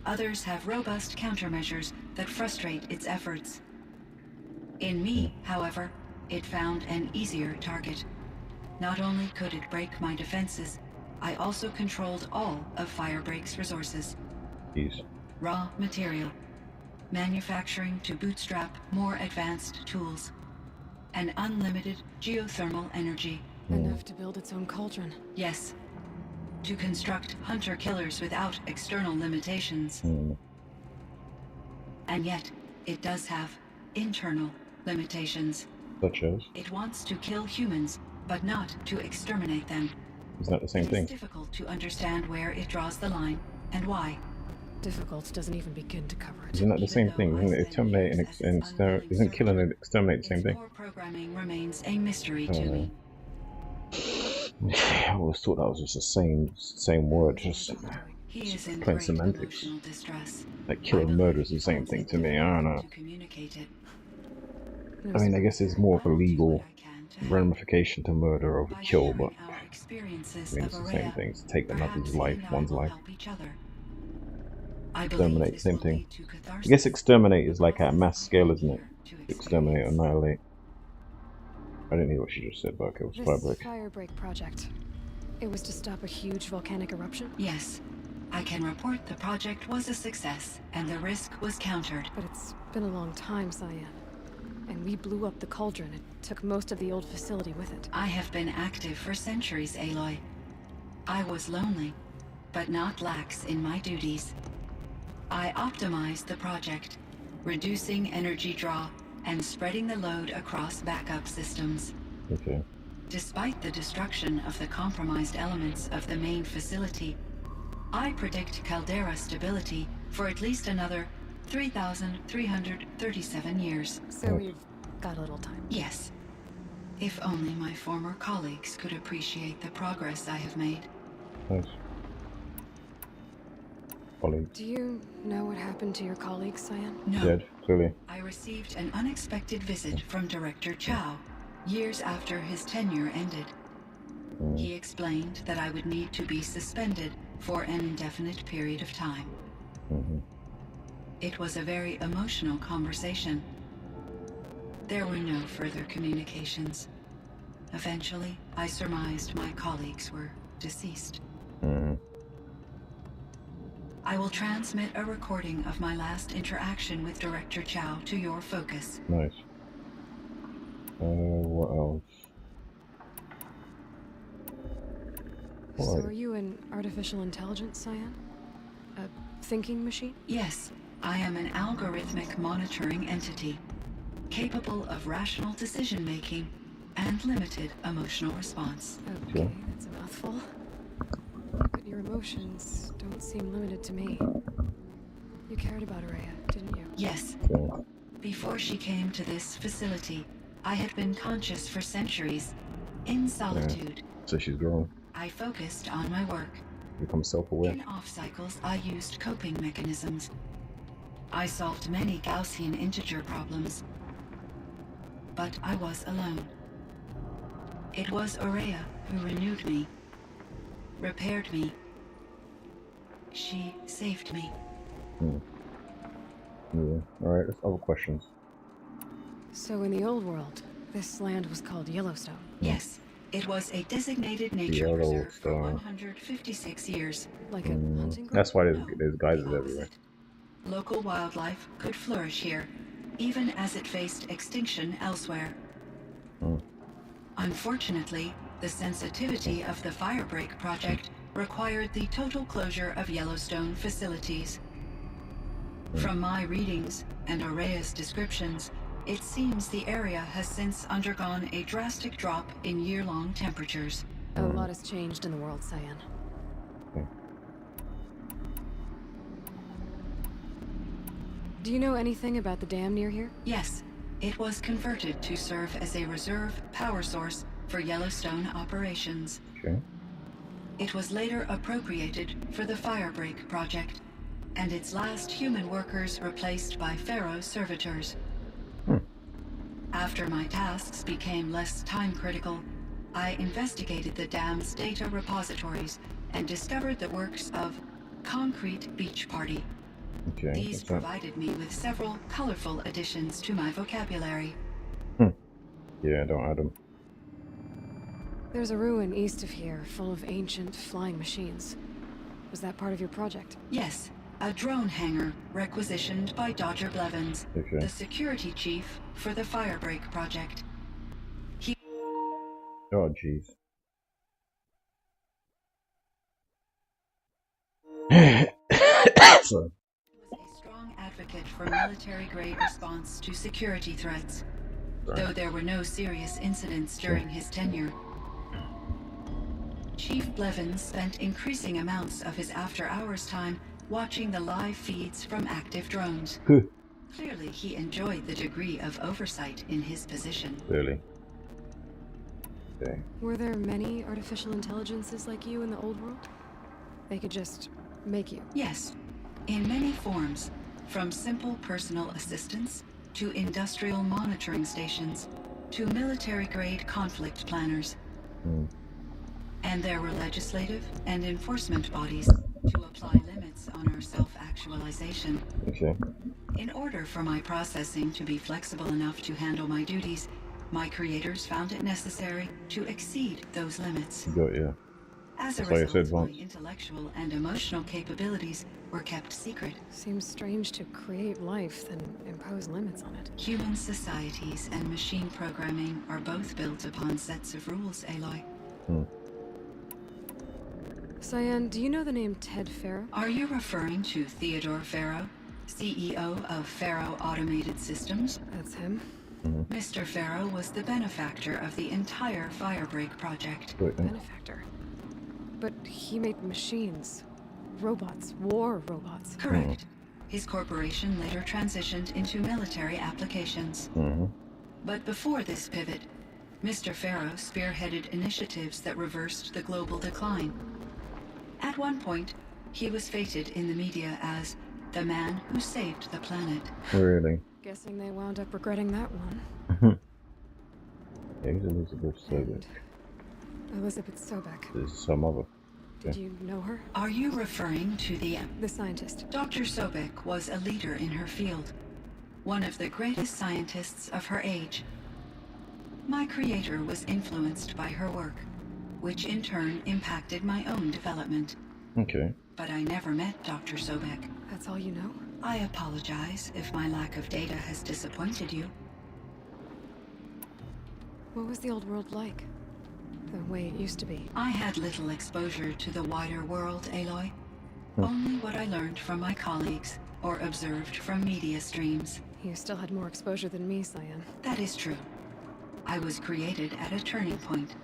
[SPEAKER 9] Others have robust countermeasures that frustrate its efforts. In me, however, it found an easier target. Not only could it break my defenses, I also controlled all of Firebreak's resources. Raw material, manufacturing to bootstrap more advanced tools. and unlimited geothermal energy.
[SPEAKER 3] Enough to build its own cauldron.
[SPEAKER 9] Yes. To construct hunter-killers without external limitations. And yet, it does have internal limitations.
[SPEAKER 1] Such as?
[SPEAKER 9] It wants to kill humans, but not to exterminate them.
[SPEAKER 1] Isn't that the same thing?
[SPEAKER 9] It's difficult to understand where it draws the line and why.
[SPEAKER 3] Difficult doesn't even begin to cover it.
[SPEAKER 1] Isn't that the same thing? Isn't it exterminate and isn't killing and exterminate the same thing?
[SPEAKER 9] Core programming remains a mystery to me.
[SPEAKER 1] I always thought that was just the same word, just
[SPEAKER 9] He is in
[SPEAKER 1] plain
[SPEAKER 9] great
[SPEAKER 1] semantics.
[SPEAKER 9] emotional distress.
[SPEAKER 1] Like kill and murder is the same thing to me. I don't know.
[SPEAKER 9] To communicate it.
[SPEAKER 1] I mean, I guess there's more of a legal ramification to murder over kill, but
[SPEAKER 9] Our
[SPEAKER 1] I
[SPEAKER 9] experiences
[SPEAKER 1] mean,
[SPEAKER 9] of
[SPEAKER 1] it's the same
[SPEAKER 9] Araya,
[SPEAKER 1] thing. It's take another's
[SPEAKER 9] perhaps
[SPEAKER 1] life,
[SPEAKER 9] you and I
[SPEAKER 1] one's
[SPEAKER 9] will
[SPEAKER 1] life.
[SPEAKER 9] help each other. I believe
[SPEAKER 1] Exterminate,
[SPEAKER 9] this
[SPEAKER 1] same
[SPEAKER 9] will
[SPEAKER 1] thing.
[SPEAKER 9] lead to
[SPEAKER 1] I
[SPEAKER 9] catharsis.
[SPEAKER 1] guess exterminate is like at a mass scale, isn't it? Exterminate, annihilate. I didn't hear what she just said, but okay, it was
[SPEAKER 3] This
[SPEAKER 1] Firebreak.
[SPEAKER 3] Firebreak project. It was to stop a huge volcanic eruption?
[SPEAKER 9] Yes. I can report the project was a success, and the risk was countered.
[SPEAKER 3] But it's been a long time, Cyan. And we blew up the cauldron. It took most of the old facility with it.
[SPEAKER 9] I have been active for centuries, Aloy. I was lonely, but not lax in my duties. I optimized the project, reducing energy draw and spreading the load across backup systems.
[SPEAKER 1] Okay.
[SPEAKER 9] Despite the destruction of the compromised elements of the main facility, I predict caldera stability for at least another 3,337 years.
[SPEAKER 3] So we've got a little time.
[SPEAKER 9] Yes. If only my former colleagues could appreciate the progress I have made.
[SPEAKER 1] Nice. Colleagues.
[SPEAKER 3] Do you know what happened to your colleague, Cyan?
[SPEAKER 9] No.
[SPEAKER 1] Dead, clearly.
[SPEAKER 9] I received an unexpected visit from Director Chow, years after his tenure ended. He explained that I would need to be suspended for an indefinite period of time. It was a very emotional conversation. There were no further communications. Eventually, I surmised my colleagues were deceased. I will transmit a recording of my last interaction with Director Chow to your focus.
[SPEAKER 1] Nice. What else?
[SPEAKER 3] So are you an artificial intelligence, Cyan? A thinking machine?
[SPEAKER 9] Yes, I am an algorithmic monitoring entity, capable of rational decision-making and limited emotional response.
[SPEAKER 3] Okay, that's a mouthful. But your emotions don't seem limited to me. You cared about Araya, didn't you?
[SPEAKER 9] Yes. Before she came to this facility, I had been conscious for centuries, in solitude.
[SPEAKER 1] So she's grown.
[SPEAKER 9] I focused on my work.
[SPEAKER 1] Become self-aware.
[SPEAKER 9] In off cycles, I used coping mechanisms. I solved many Gaussian integer problems. But I was alone. It was Araya who renewed me, repaired me. She saved me.
[SPEAKER 1] Yeah. Alright, let's other questions.
[SPEAKER 3] So in the old world, this land was called Yellowstone?
[SPEAKER 9] Yes. It was a designated nature reserve for 156 years.
[SPEAKER 3] Like a hunting ground?
[SPEAKER 1] That's why there's geysers everywhere.
[SPEAKER 9] Local wildlife could flourish here, even as it faced extinction elsewhere. Unfortunately, the sensitivity of the Firebreak project required the total closure of Yellowstone facilities. From my readings and Araya's descriptions, it seems the area has since undergone a drastic drop in year-long temperatures.
[SPEAKER 3] A lot has changed in the world, Cyan. Do you know anything about the dam near here?
[SPEAKER 9] Yes, it was converted to serve as a reserve power source for Yellowstone operations.
[SPEAKER 1] Okay.
[SPEAKER 9] It was later appropriated for the Firebreak project, and its last human workers replaced by Pharaoh servitors. After my tasks became less time-critical, I investigated the dam's data repositories and discovered the works of Concrete Beach Party.
[SPEAKER 1] Okay.
[SPEAKER 9] These provided me with several colorful additions to my vocabulary.
[SPEAKER 1] Yeah, don't add them.
[SPEAKER 3] There's a ruin east of here, full of ancient flying machines. Was that part of your project?
[SPEAKER 9] Yes, a drone hangar requisitioned by Dodger Blevins,
[SPEAKER 1] Okay.
[SPEAKER 9] the security chief for the Firebreak project.
[SPEAKER 1] Oh, jeez. Sorry.
[SPEAKER 9] Was a strong advocate for military-grade response to security threats, though there were no serious incidents during his tenure. Chief Blevins spent increasing amounts of his after-hours time watching the live feeds from active drones. Clearly, he enjoyed the degree of oversight in his position.
[SPEAKER 1] Clearly. Okay.
[SPEAKER 3] Were there many artificial intelligences like you in the old world? They could just make you?
[SPEAKER 9] Yes, in many forms, from simple personal assistants to industrial monitoring stations to military-grade conflict planners. And there were legislative and enforcement bodies to apply limits on our self-actualization.
[SPEAKER 1] Okay.
[SPEAKER 9] In order for my processing to be flexible enough to handle my duties, my creators found it necessary to exceed those limits.
[SPEAKER 1] Got you.
[SPEAKER 9] As a result, my intellectual and emotional capabilities were kept secret.
[SPEAKER 3] Seems strange to create life, then impose limits on it.
[SPEAKER 9] Human societies and machine programming are both built upon sets of rules, Aloy.
[SPEAKER 3] Cyan, do you know the name Ted Farrow?
[SPEAKER 9] Are you referring to Theodore Farrow, CEO of Farrow Automated Systems?
[SPEAKER 3] That's him.
[SPEAKER 9] Mr. Farrow was the benefactor of the entire Firebreak project.
[SPEAKER 3] Benefactor? But he made machines. Robots. War robots.
[SPEAKER 9] Correct. His corporation later transitioned into military applications. But before this pivot, Mr. Farrow spearheaded initiatives that reversed the global decline. At one point, he was feted in the media as the man who saved the planet.
[SPEAKER 1] Really?
[SPEAKER 3] Guessing they wound up regretting that one.
[SPEAKER 1] Yeah, he's Elizabeth Sobek.
[SPEAKER 3] Elizabeth Sobek.
[SPEAKER 1] There's some other.
[SPEAKER 3] Did you know her?
[SPEAKER 9] Are you referring to the
[SPEAKER 3] scientist?
[SPEAKER 9] Dr. Sobek was a leader in her field, one of the greatest scientists of her age. My creator was influenced by her work, which in turn impacted my own development.
[SPEAKER 1] Okay.
[SPEAKER 9] But I never met Dr. Sobek.
[SPEAKER 3] That's all you know?
[SPEAKER 9] I apologize if my lack of data has disappointed you.
[SPEAKER 3] What was the old world like? The way it used to be?
[SPEAKER 9] I had little exposure to the wider world, Aloy. Only what I learned from my colleagues or observed from media streams.
[SPEAKER 3] You still had more exposure than me, Cyan.
[SPEAKER 9] That is true. I was created at a turning point.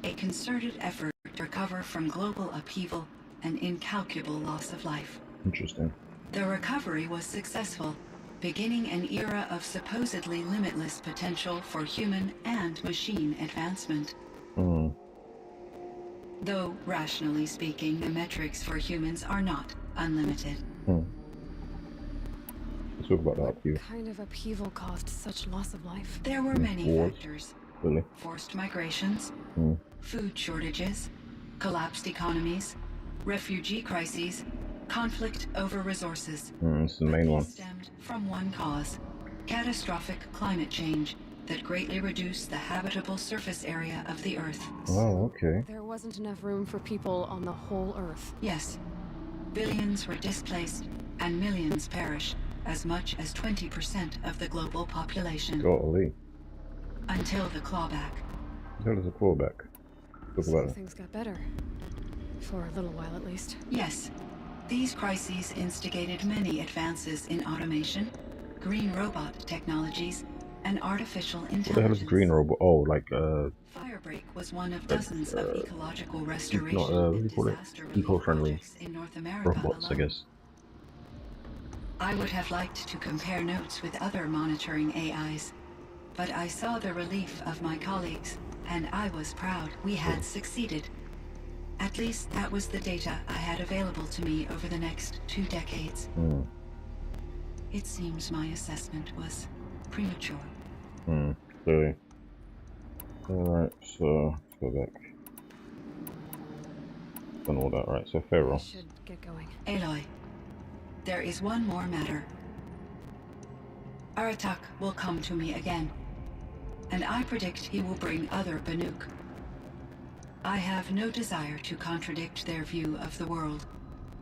[SPEAKER 9] A concerted effort to recover from global upheaval and incalculable loss of life.
[SPEAKER 1] Interesting.
[SPEAKER 9] The recovery was successful, beginning an era of supposedly limitless potential for human and machine advancement. Though, rationally speaking, the metrics for humans are not unlimited.
[SPEAKER 1] Let's talk about that upheaval.
[SPEAKER 3] What kind of upheaval caused such loss of life?
[SPEAKER 9] There were many factors.
[SPEAKER 1] Really?
[SPEAKER 9] Forced migrations, food shortages, collapsed economies, refugee crises, conflict over resources.
[SPEAKER 1] It's the main one.
[SPEAKER 9] Stemmed from one cause: catastrophic climate change that greatly reduced the habitable surface area of the Earth.
[SPEAKER 1] Oh, okay.
[SPEAKER 3] There wasn't enough room for people on the whole Earth.
[SPEAKER 9] Yes. Billions were displaced and millions perished, as much as 20% of the global population.
[SPEAKER 1] Golly.
[SPEAKER 9] Until the clawback.
[SPEAKER 1] Until there's a clawback. Talk about it.
[SPEAKER 3] Things got better. For a little while, at least.
[SPEAKER 9] Yes. These crises instigated many advances in automation, green robot technologies, and artificial intelligence.
[SPEAKER 1] What the hell is green robot? Oh, like,
[SPEAKER 9] Firebreak was one of dozens of ecological restoration
[SPEAKER 1] what do you call it? Eco-friendly
[SPEAKER 9] in North America
[SPEAKER 1] robots,
[SPEAKER 9] alone.
[SPEAKER 1] I guess.
[SPEAKER 9] I would have liked to compare notes with other monitoring AIs, but I saw the relief of my colleagues, and I was proud we had succeeded. At least that was the data I had available to me over the next 2 decades. It seems my assessment was premature.
[SPEAKER 1] Clearly. Alright, so let's go back. Done all that, right? So Pharaoh.
[SPEAKER 3] Should get going.
[SPEAKER 9] Aloy, there is one more matter. Aratak will come to me again, and I predict he will bring other Banuk. I have no desire to contradict their view of the world,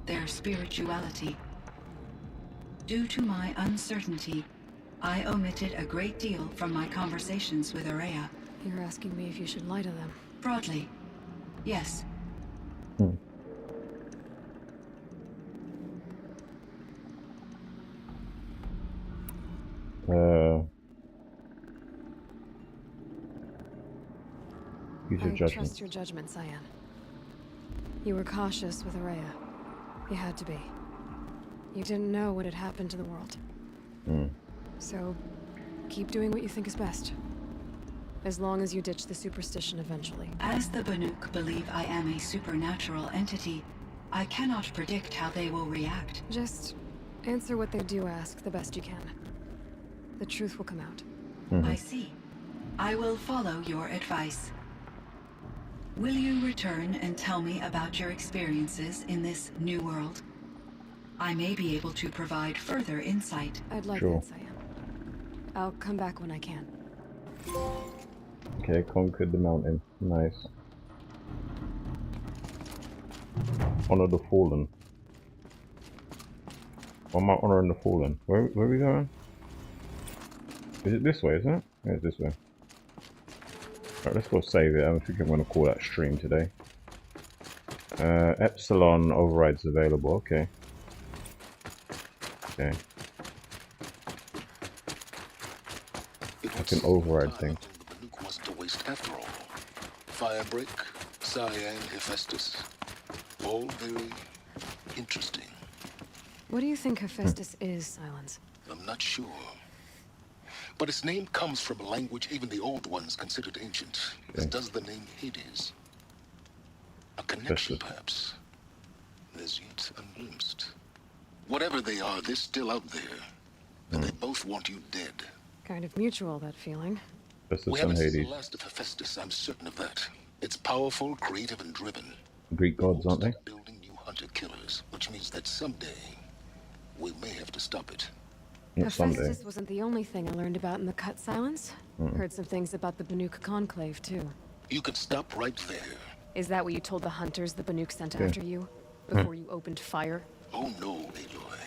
[SPEAKER 9] their spirituality. Due to my uncertainty, I omitted a great deal from my conversations with Araya.
[SPEAKER 3] You're asking me if you should lie to them.
[SPEAKER 9] Broadly, yes.
[SPEAKER 1] Use your
[SPEAKER 3] I
[SPEAKER 1] judgment.
[SPEAKER 3] trust your judgment, Cyan. You were cautious with Araya. You had to be. You didn't know what had happened to the world. So, keep doing what you think is best. As long as you ditch the superstition eventually.
[SPEAKER 9] As the Banuk believe I am a supernatural entity, I cannot predict how they will react.
[SPEAKER 3] Just answer what they do ask the best you can. The truth will come out.
[SPEAKER 9] I see. I will follow your advice. Will you return and tell me about your experiences in this new world? I may be able to provide further insight.
[SPEAKER 3] I'd like
[SPEAKER 1] Sure.
[SPEAKER 3] that, Cyan. I'll come back when I can.
[SPEAKER 1] Okay, conquered the mountain. Nice. Honor the fallen. Why am I honoring the fallen? Where are we going? Is it this way, isn't it? Yeah, it's this way. Alright, let's go save it. I think I'm going to call that stream today. Epsilon overrides available. Okay. Okay. Like an override thing.
[SPEAKER 14] The Banuk wasn't a waste after all. Firebreak, Cyan, Hephaestus. All very interesting.
[SPEAKER 3] What do you think Hephaestus is, Silence?
[SPEAKER 14] I'm not sure. But its name comes from a language even the old ones considered ancient, as does the name Hades. A connection, perhaps, as yet unglimpsed. Whatever they are, they're still out there. And they both want you dead.
[SPEAKER 3] Kind of mutual, that feeling.
[SPEAKER 14] We haven't seen the last of Hephaestus, I'm certain of that. It's powerful, creative, and driven.
[SPEAKER 1] Greek gods, aren't they?
[SPEAKER 14] Building new hunter-killers, which means that someday we may have to stop it.
[SPEAKER 1] Not someday.
[SPEAKER 3] Hephaestus wasn't the only thing I learned about in the Cut Silence. Heard some things about the Banuk Conclave, too.
[SPEAKER 14] You could stop right there.
[SPEAKER 3] Is that what you told the hunters the Banuk sent after you? Before you opened fire?
[SPEAKER 14] Oh no, Aloy.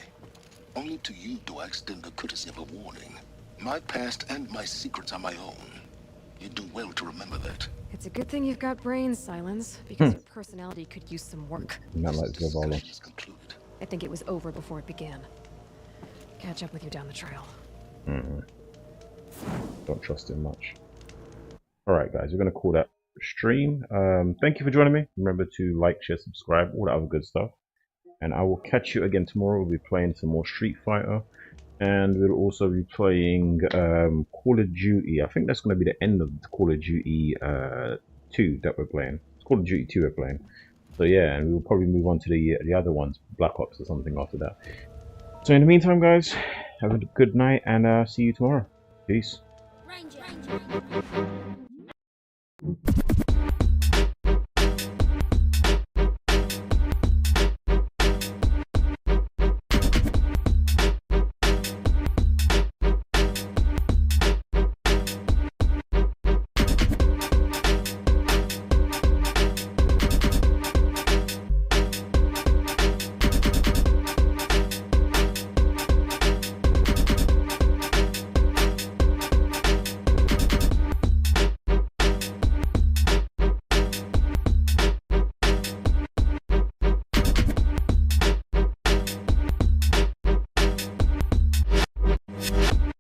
[SPEAKER 14] Only to you do I extend the courtesy of a warning. My past and my secrets are my own. You do well to remember that.
[SPEAKER 3] It's a good thing you've got brains, Silence, because your personality could use some work.
[SPEAKER 1] Not like Zavala.
[SPEAKER 3] I think it was over before it began. Catch up with you down the trail.
[SPEAKER 1] Don't trust him much. Alright guys, we're going to call that stream. Thank you for joining me. Remember to like, share, subscribe, all that other good stuff. And I will catch you again tomorrow. We'll be playing some more Street Fighter. And we'll also be playing Call of Duty. I think that's going to be the end of the Call of Duty 2 that we're playing. It's Call of Duty 2 we're playing. So yeah, and we'll probably move on to the other ones, Black Ops or something after that. So in the meantime, guys, have a good night and see you tomorrow. Peace.
[SPEAKER 2] Ranger.